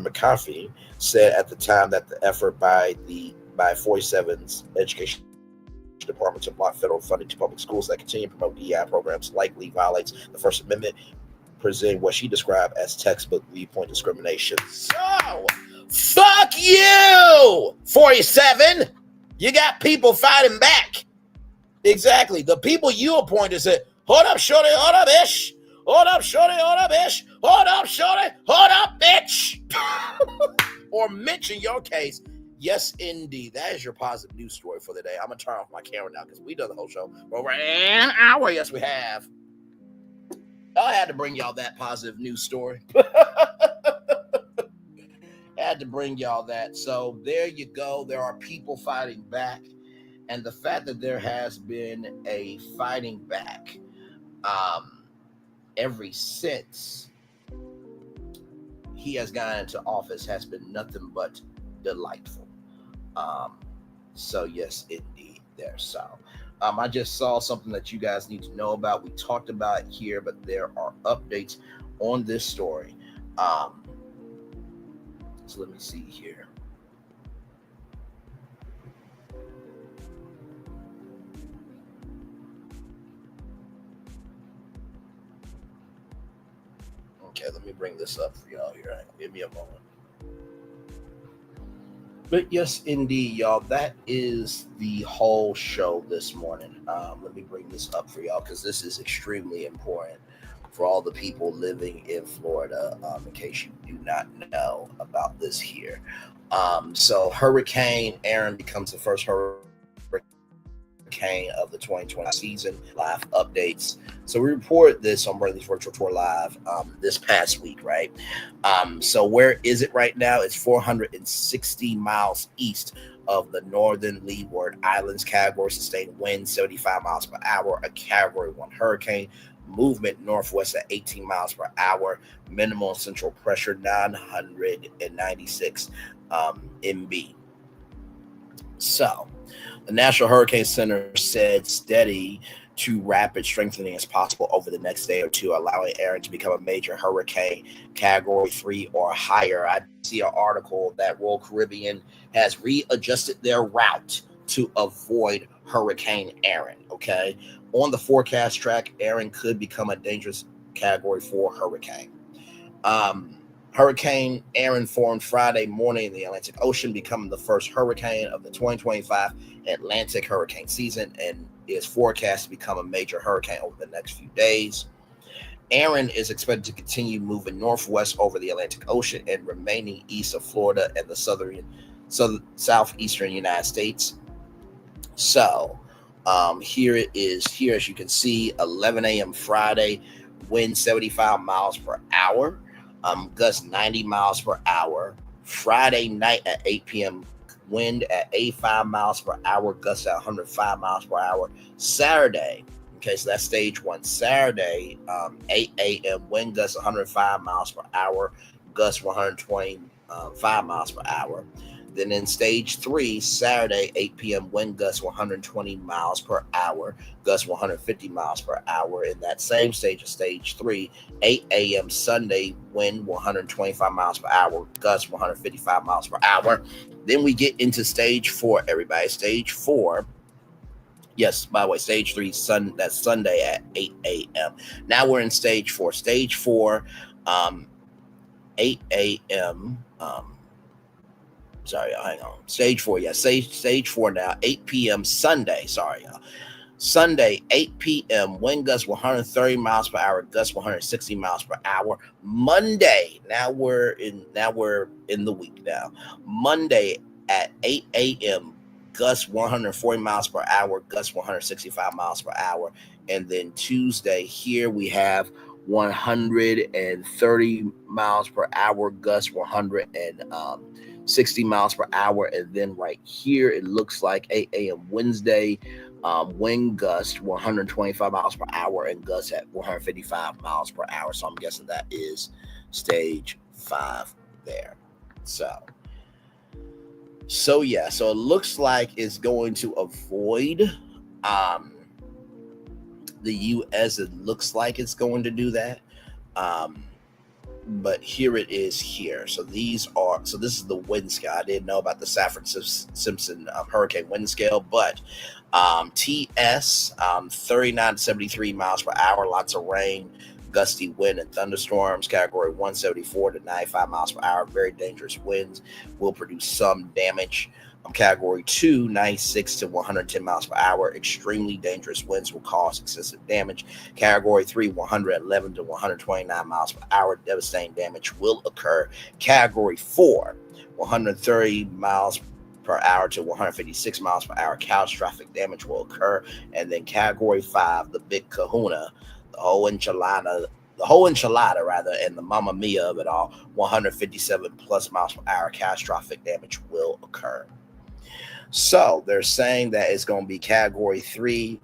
S4: McCarthy said at the time that the effort by 47's education department to block federal funding to public schools that continue to promote DEI programs likely violates the First Amendment, presenting what she described as textbook viewpoint discrimination. So, fuck you, 47. You got people fighting back. Exactly. The people you appointed said, hold up, shorty, hold up, ish. Hold up, shorty, hold up, ish. Hold up, shorty, hold up, bitch. Or Mitch in your case. Yes, indeed. That is your positive news story for the day. I'm going to turn off my camera now because we done the whole show for over an hour. Yes, we have. I had to bring y'all that positive news story. Had to bring y'all that. So there you go. There are people fighting back. And the fact that there has been a fighting back ever since he has gotten into office has been nothing but delightful. So yes, indeed there. So I just saw something that you guys need to know about. We talked about it here, but there are updates on this story. So let me see here. Okay, let me bring this up for y'all here. Give me a moment. But yes, indeed, y'all, that is the whole show this morning. Let me bring this up for y'all because this is extremely important for all the people living in Florida, in case you do not know about this here. So Hurricane Aaron becomes the first hurricane of the 2020 season. Live updates. So we reported this on Brantley's Virtual Tour Live this past week, right? So where is it right now? It's 460 miles east of the northern Leeward Islands. Category sustained wind 75 miles per hour, a Category 1 hurricane. Movement northwest at 18 miles per hour. Minimal central pressure 996 MB. So the National Hurricane Center said steady to rapid strengthening as possible over the next day or two, allowing Aaron to become a major hurricane, Category 3 or higher. I see an article that Royal Caribbean has readjusted their route to avoid Hurricane Aaron, okay? On the forecast track, Aaron could become a dangerous Category 4 hurricane. Hurricane Aaron formed Friday morning in the Atlantic Ocean, becoming the first hurricane of the 2025 Atlantic hurricane season, and is forecast to become a major hurricane over the next few days. Aaron is expected to continue moving northwest over the Atlantic Ocean and remaining east of Florida and the southeastern United States. So here it is. Here, as you can see, 11 a.m. Friday, wind 75 miles per hour, gust 90 miles per hour. Friday night at 8 p.m., wind at 85 miles per hour, gust at 105 miles per hour. Saturday, okay, so that's stage 1. Saturday, 8 a.m., wind gust 105 miles per hour, gust 125 miles per hour. Then in stage 3, Saturday, 8 p.m., wind gusts 120 miles per hour, gusts 150 miles per hour. In that same stage of stage 3, 8 a.m. Sunday, wind 125 miles per hour, gusts 155 miles per hour. Then we get into stage 4, everybody. Stage 4. Yes, by the way, stage 3, that's Sunday at 8 a.m. Now we're in stage 4. Stage 4, 8 a.m., sorry, y'all, hang on. Stage 4, yeah. Stage 4 now, 8 p.m. Sunday. Sorry, y'all. Sunday, 8 p.m. Wind gusts 130 miles per hour, gusts 160 miles per hour. Monday, now we're in the week now. Monday at 8 a.m. gusts 140 miles per hour, gusts 165 miles per hour. And then Tuesday, here we have 130 miles per hour, gusts 160 miles per hour. And then right here, it looks like 8 a.m. Wednesday, wind gust 125 miles per hour and gusts at 155 miles per hour. So I'm guessing that is stage 5 there. So yeah, so it looks like it's going to avoid the U.S. It looks like it's going to do that. But here it is here. So this is the wind scale. I didn't know about the Saffir-Simpson hurricane wind scale, but TS 39 to 73 miles per hour, lots of rain, gusty wind and thunderstorms. Category 174 to 95 miles per hour, very dangerous winds, will produce some damage. Category 2, 96 to 110 miles per hour, extremely dangerous winds will cause excessive damage. Category 3, 111 to 129 miles per hour, devastating damage will occur. Category 4, 130 miles per hour to 156 miles per hour, catastrophic damage will occur. And then Category 5, the big kahuna, the whole enchilada, and the mamma mia of it all, 157 plus miles per hour, catastrophic damage will occur. So they're saying that it's going to be Category 3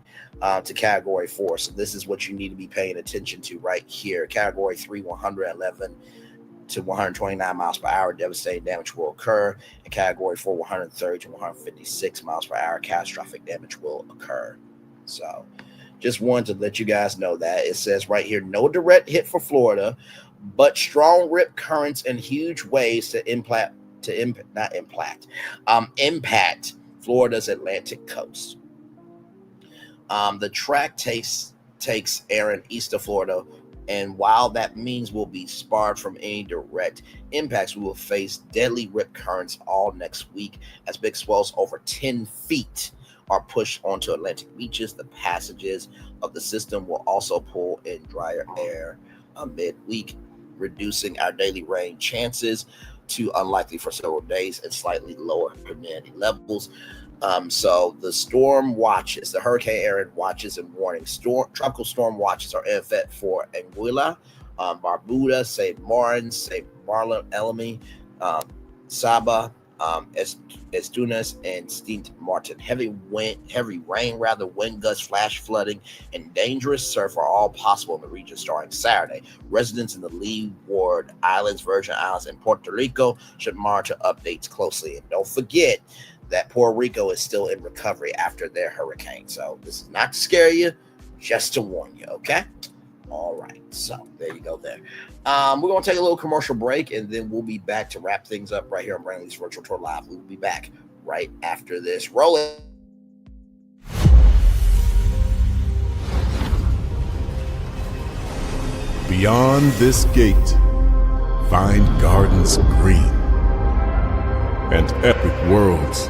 S4: to Category 4. So this is what you need to be paying attention to right here. Category 3, 111 to 129 miles per hour, devastating damage will occur. And Category 4, 130 to 156 miles per hour, catastrophic damage will occur. So just wanted to let you guys know that. It says right here, no direct hit for Florida, but strong rip currents and huge waves to impact Florida's Atlantic coast. The track takes Aaron east of Florida, and while that means we'll be sparred from any direct impacts, we will face deadly rip currents all next week as big swells over 10 feet are pushed onto Atlantic beaches. The passages of the system will also pull in drier air midweek, reducing our daily rain chances to unlikely for several days and slightly lower humidity levels. So the storm watches, the Hurricane Aaron watches and warnings, tropical storm watches are in effect for Anguilla, Barbuda, St. Martin, St. Marlon, Elmi, Saba, Estunas, and St. Martin. Heavy rain, wind gusts, flash flooding, and dangerous surf are all possible in the region starting Saturday. Residents in the Leeward Islands, Virgin Islands, and Puerto Rico should monitor updates closely. And don't forget that Puerto Rico is still in recovery after their hurricane. So this is not to scare you, just to warn you, okay? All right, so there you go there. We're going to take a little commercial break, and then we'll be back to wrap things up right here on Brandley's Virtual Tour Live. We will be back right after this. Roll it.
S1: Beyond this gate, find gardens green and epic worlds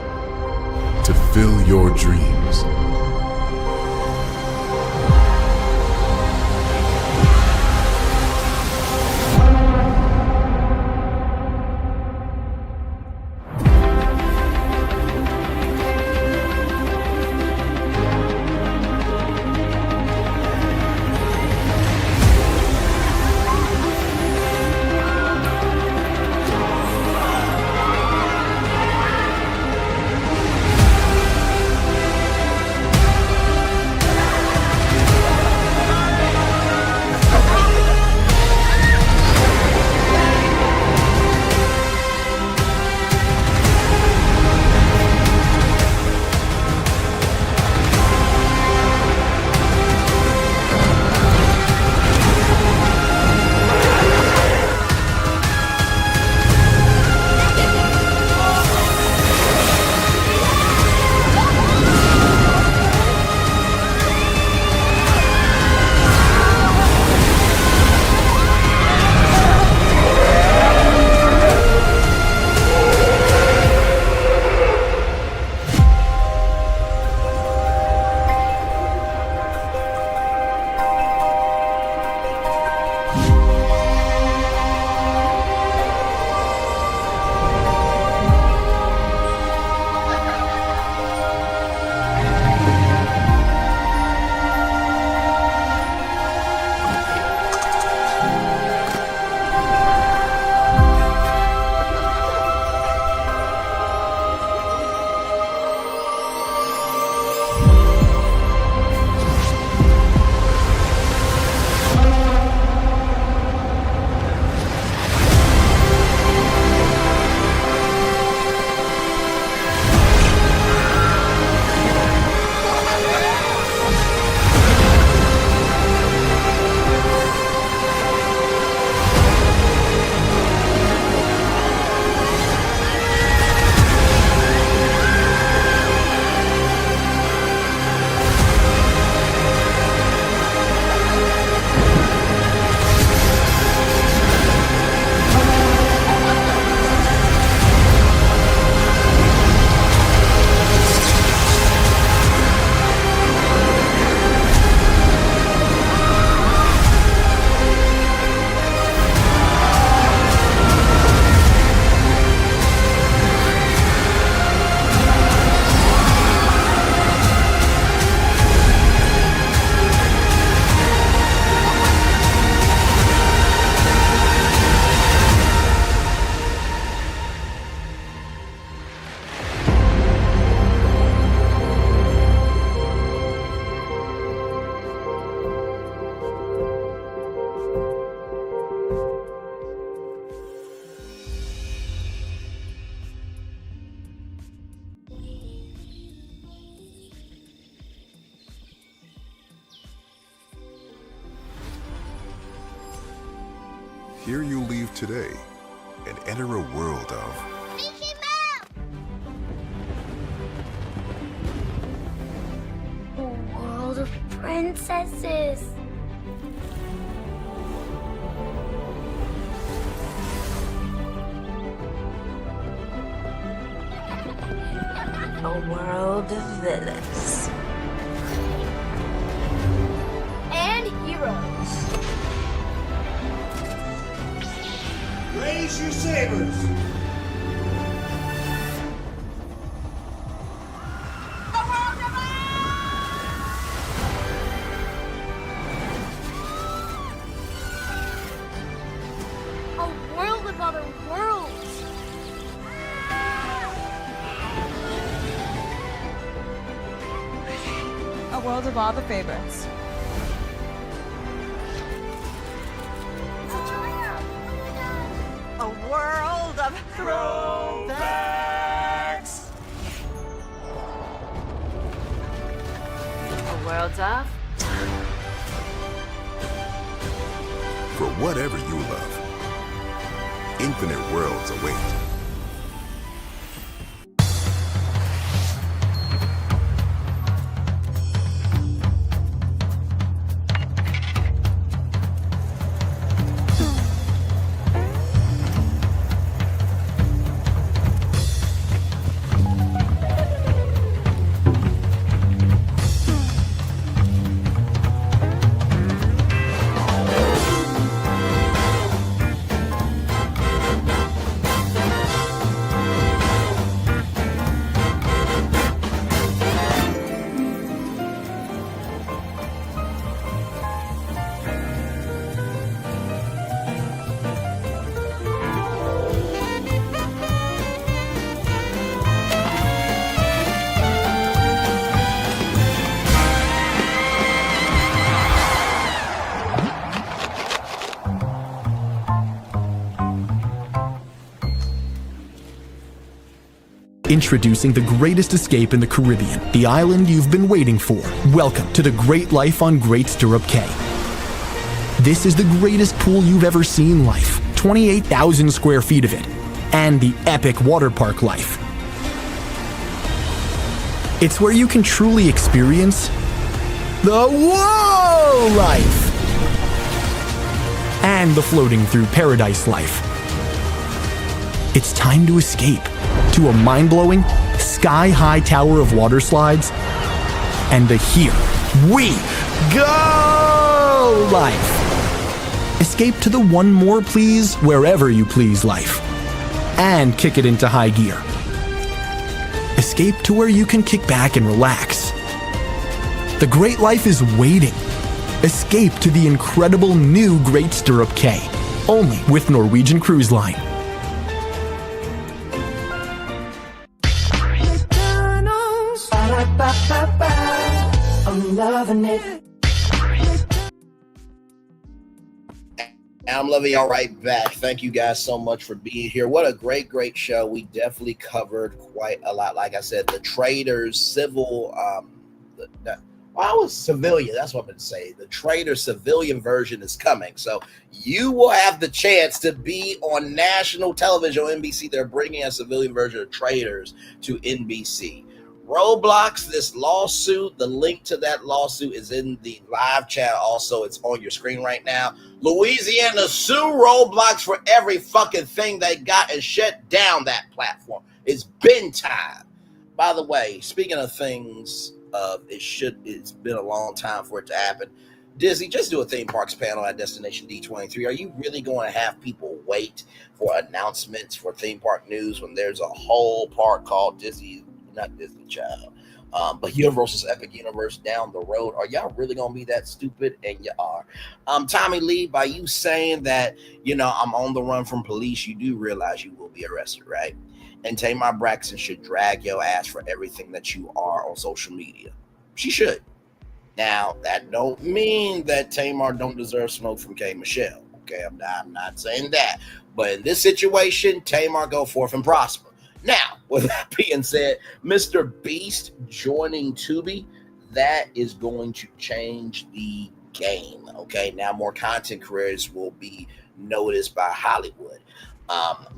S1: to fill your dreams. Here you leave today and enter a world of
S17: A world of princesses.
S2: A world of villains.
S17: And heroes.
S18: Raise your sabers.
S17: A world of other worlds.
S19: A world of all the favorites.
S2: A world of throwbacks. A world of
S1: for whatever you love. Infinite worlds await.
S14: Introducing the greatest escape in the Caribbean, the island you've been waiting for. Welcome to the Great Life on Great Stirrup Cay. This is the greatest pool you've ever seen life, 28,000 square feet of it, and the epic water park life. It's where you can truly experience the whoa life and the floating through paradise life. It's time to escape to a mind-blowing, sky-high tower of water slides and the Here We Go life. Escape to the One More Please Wherever You Please life and kick it into high gear. Escape to where you can kick back and relax. The great life is waiting. Escape to the incredible new Great Stirrup Cay, only with Norwegian Cruise Line.
S18: I'm loving it.
S4: I'm loving y'all right back. Thank you guys so much for being here. What a great show. We definitely covered quite a lot. Like I said, the Traitors civil, civilian. That's what I'm going to say. The Traitors civilian version is coming. So you will have the chance to be on national television on NBC. They're bringing a civilian version of Traitors to NBC. Roblox, this lawsuit, the link to that lawsuit is in the live chat. Also, it's on your screen right now. Louisiana sue Roblox for every fucking thing they got and shut down that platform. It's been time. By the way, speaking of things, it's been a long time for it to happen. Disney, just do a theme parks panel at Destination D23. Are you really going to have people wait for announcements for theme park news when there's a whole park called Disney? Not Disney Child, but Universal's Epic Universe down the road? Are y'all really gonna be that stupid? And you are. Tommie Lee, by you saying that, I'm on the run from police, you do realize you will be arrested, right? And Tamar Braxton should drag your ass for everything that you are on social media. She should. Now, that don't mean that Tamar don't deserve smoke from K. Michelle. Okay, I'm not saying that. But in this situation, Tamar go forth and prosper. Now, with that being said, Mr. Beast joining Tubi, that is going to change the game, okay? Now, more content creators will be noticed by Hollywood.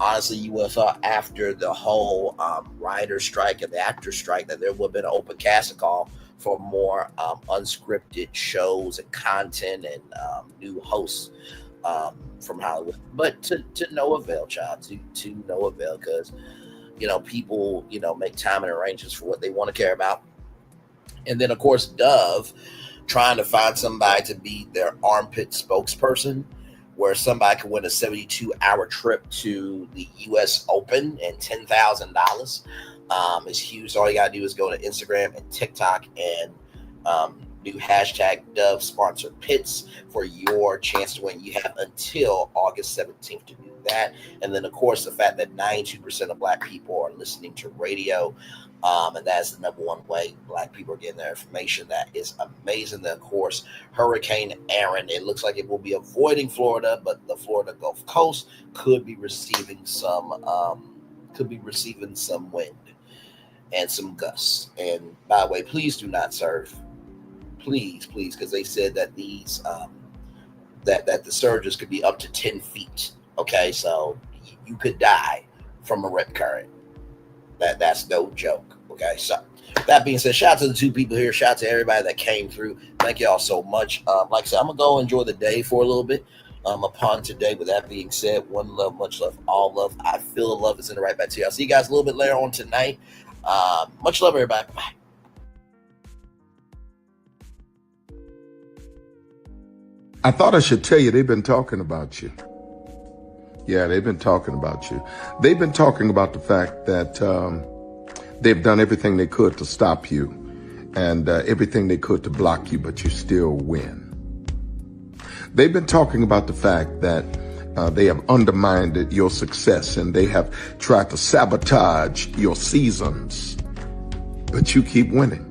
S4: Honestly, you would have thought after the whole writer strike and the actor strike that there would have been an open casting call for more unscripted shows and content and new hosts from Hollywood, but to no avail, child, to no avail, because people make time and arrangements for what they want to care about. And then of course Dove trying to find somebody to be their armpit spokesperson, where somebody can win a 72-hour trip to the US Open and $10,000 is huge. All you gotta do is go to Instagram and TikTok and do hashtag Dove sponsored pits for your chance to win. You have until August 17th to do that. And then of course the fact that 92% of Black people are listening to radio, and that's the number one way Black people are getting their information. That is amazing. Then of course Hurricane Aaron, it looks like it will be avoiding Florida, but the Florida Gulf Coast could be receiving some wind and some gusts. And by the way, please do not surf. Please, because they said that these that the surges could be up to 10 feet. Okay, so you could die from a rip current. That's no joke. Okay, so that being said, shout out to the two people here. Shout out to everybody that came through. Thank y'all so much. Like I said, I'm gonna go enjoy the day for a little bit. Upon today. With that being said, one love, much love, all love. I feel the love is in the right back to you. I'll see you guys a little bit later on tonight. Much love, everybody. Bye.
S20: I thought I should tell you, they've been talking about you. Yeah, they've been talking about you. They've been talking about the fact that they've done everything they could to stop you and everything they could to block you, but you still win. They've been talking about the fact that they have undermined your success and they have tried to sabotage your seasons, but you keep winning.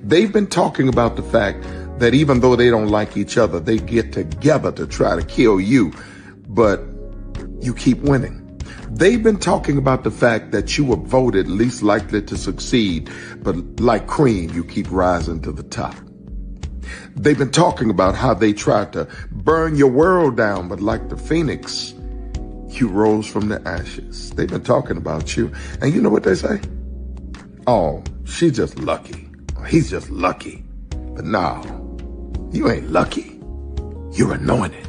S20: They've been talking about the fact that even though they don't like each other, they get together to try to kill you, but you keep winning. They've been talking about the fact that you were voted least likely to succeed, but like cream, you keep rising to the top. They've been talking about how they tried to burn your world down, but like the phoenix, you rose from the ashes. They've been talking about you, and you know what they say? Oh, she's just lucky. He's just lucky. But no, you ain't lucky. You're anointed.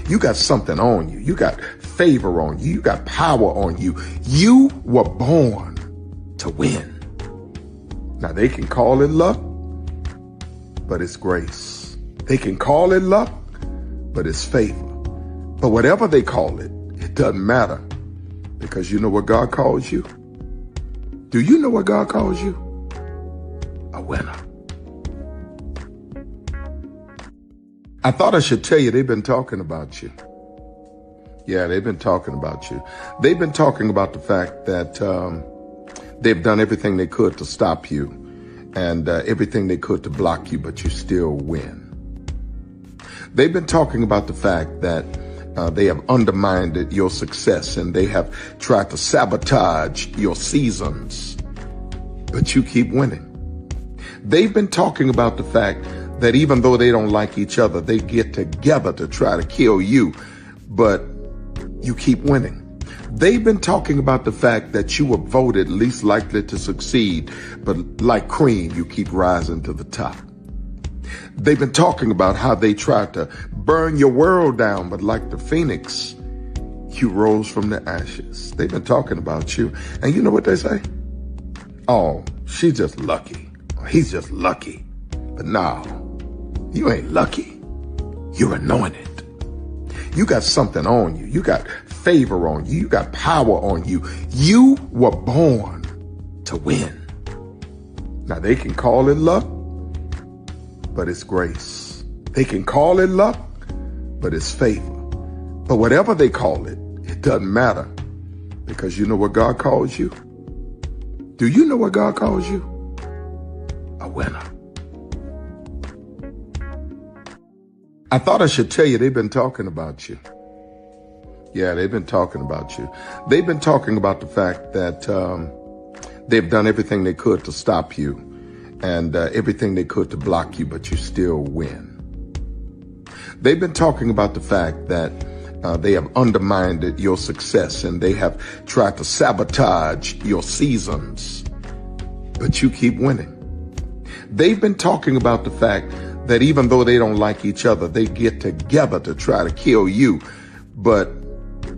S20: You got something on you. You got favor on you. You got power on you. You were born to win. Now they can call it luck, but it's grace. They can call it luck, but it's favor. But whatever they call it, it doesn't matter, because you know what God calls you? Do you know what God calls you? A winner. I thought I should tell you, they've been talking about you. Yeah, they've been talking about you. They've been talking about the fact that they've done everything they could to stop you and everything they could to block you, but you still win. They've been talking about the fact that they have undermined your success and they have tried to sabotage your seasons, but you keep winning. They've been talking about the fact that even though they don't like each other, they get together to try to kill you, but you keep winning. They've been talking about the fact that you were voted least likely to succeed, but like cream, you keep rising to the top. They've been talking about how they tried to burn your world down, but like the phoenix, you rose from the ashes. They've been talking about you, and you know what they say? Oh, she's just lucky. He's just lucky. But no, you ain't lucky. You're anointed. You got something on you. You got favor on you. You got power on you. You were born to win. Now they can call it luck, but it's grace. They can call it luck, but it's favor. But whatever they call it, it doesn't matter, because you know what God calls you? Do you know what God calls you? A winner. I thought I should tell you, they've been talking about you. Yeah, they've been talking about you. They've been talking about the fact that they've done everything they could to stop you and everything they could to block you, but you still win. They've been talking about the fact that they have undermined your success and they have tried to sabotage your seasons, but you keep winning. They've been talking about the fact that even though they don't like each other, they get together to try to kill you, but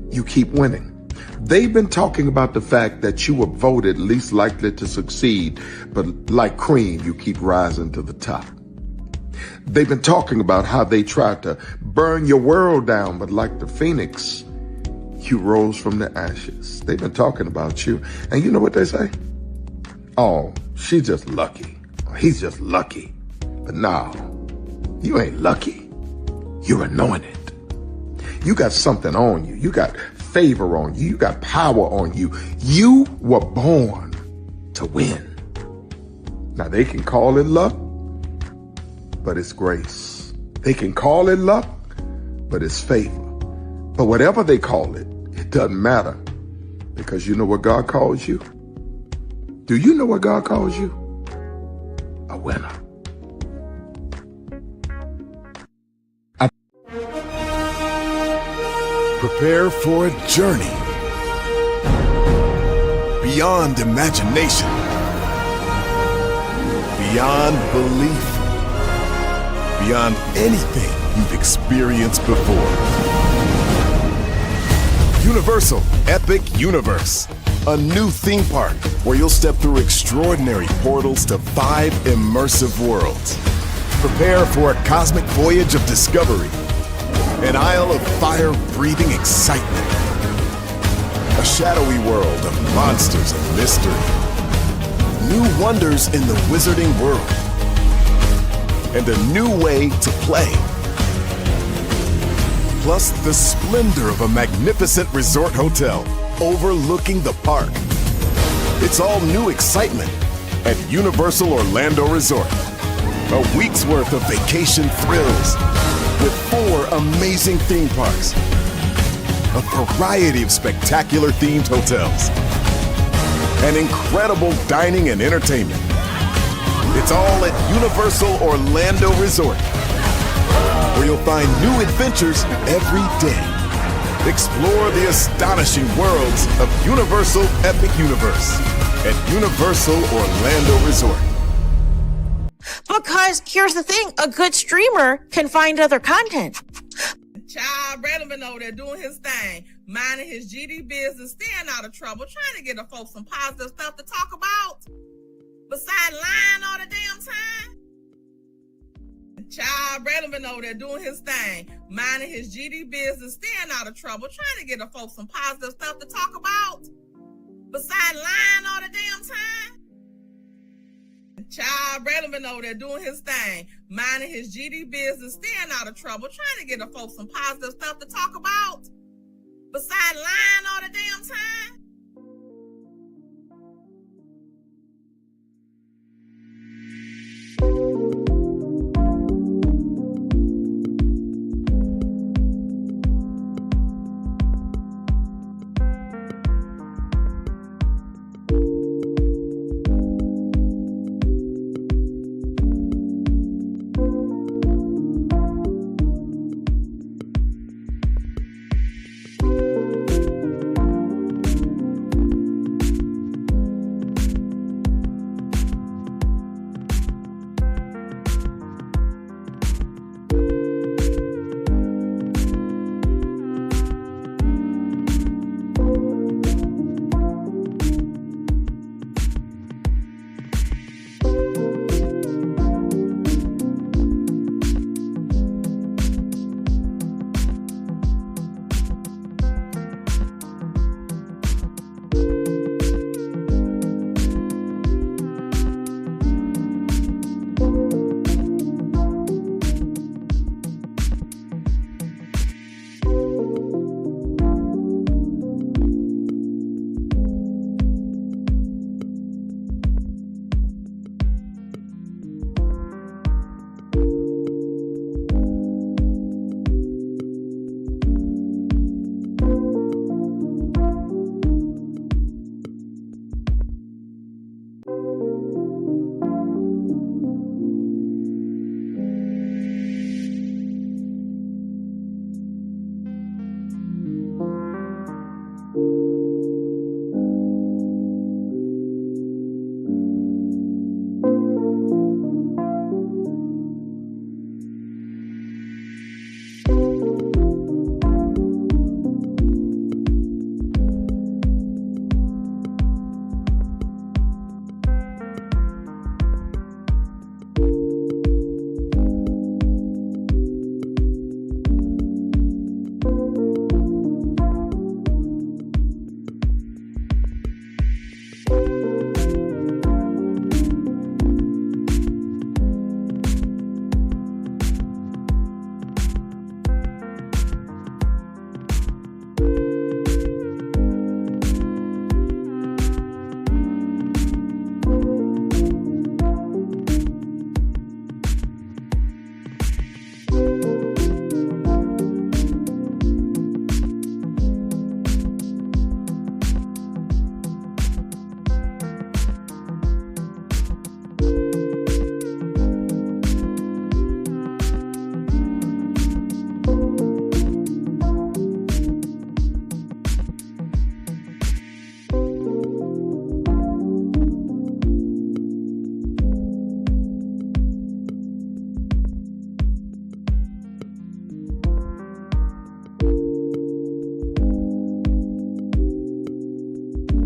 S20: you keep winning. They've been talking about the fact that you were voted least likely to succeed, but like cream, you keep rising to the top. They've been talking about how they tried to burn your world down, but like the phoenix, you rose from the ashes. They've been talking about you, and you know what they say? Oh, she's just lucky. He's just lucky. But no, you ain't lucky. You're anointed. You got something on you. You got favor on you. You got power on you. You were born to win. Now they can call it luck, but it's grace. They can call it luck, but it's favor. But whatever they call it, it doesn't matter, because you know what God calls you? Do you know what God calls you? A winner.
S1: Prepare for a journey beyond imagination, beyond belief, beyond anything you've experienced before. Universal Epic Universe, a new theme park where you'll step through extraordinary portals to 5 immersive worlds. Prepare for a cosmic voyage of discovery, an isle of fire-breathing excitement, a shadowy world of monsters and mystery, new wonders in the wizarding world, and a new way to play. Plus the splendor of a magnificent resort hotel overlooking the park. It's all new excitement at Universal Orlando Resort. A week's worth of vacation thrills with 4 amazing theme parks, a variety of spectacular themed hotels, and incredible dining and entertainment. It's all at Universal Orlando Resort, where you'll find new adventures every day. Explore the astonishing worlds of Universal Epic Universe at Universal Orlando Resort.
S21: Because here's the thing, a good streamer can find other content.
S22: Child Braylon over there doing his thing, minding his GD business, staying out of trouble, trying to get the folks some positive stuff to talk about. Besides lying all the damn time. Child Braylon over there doing his thing, minding his GD business, staying out of trouble, trying to get the folks some positive stuff to talk about. Besides lying all the damn time. Child Braylon over there doing his thing, minding his GD business, staying out of trouble, trying to get the folks some positive stuff to talk about. Besides lying all the damn time.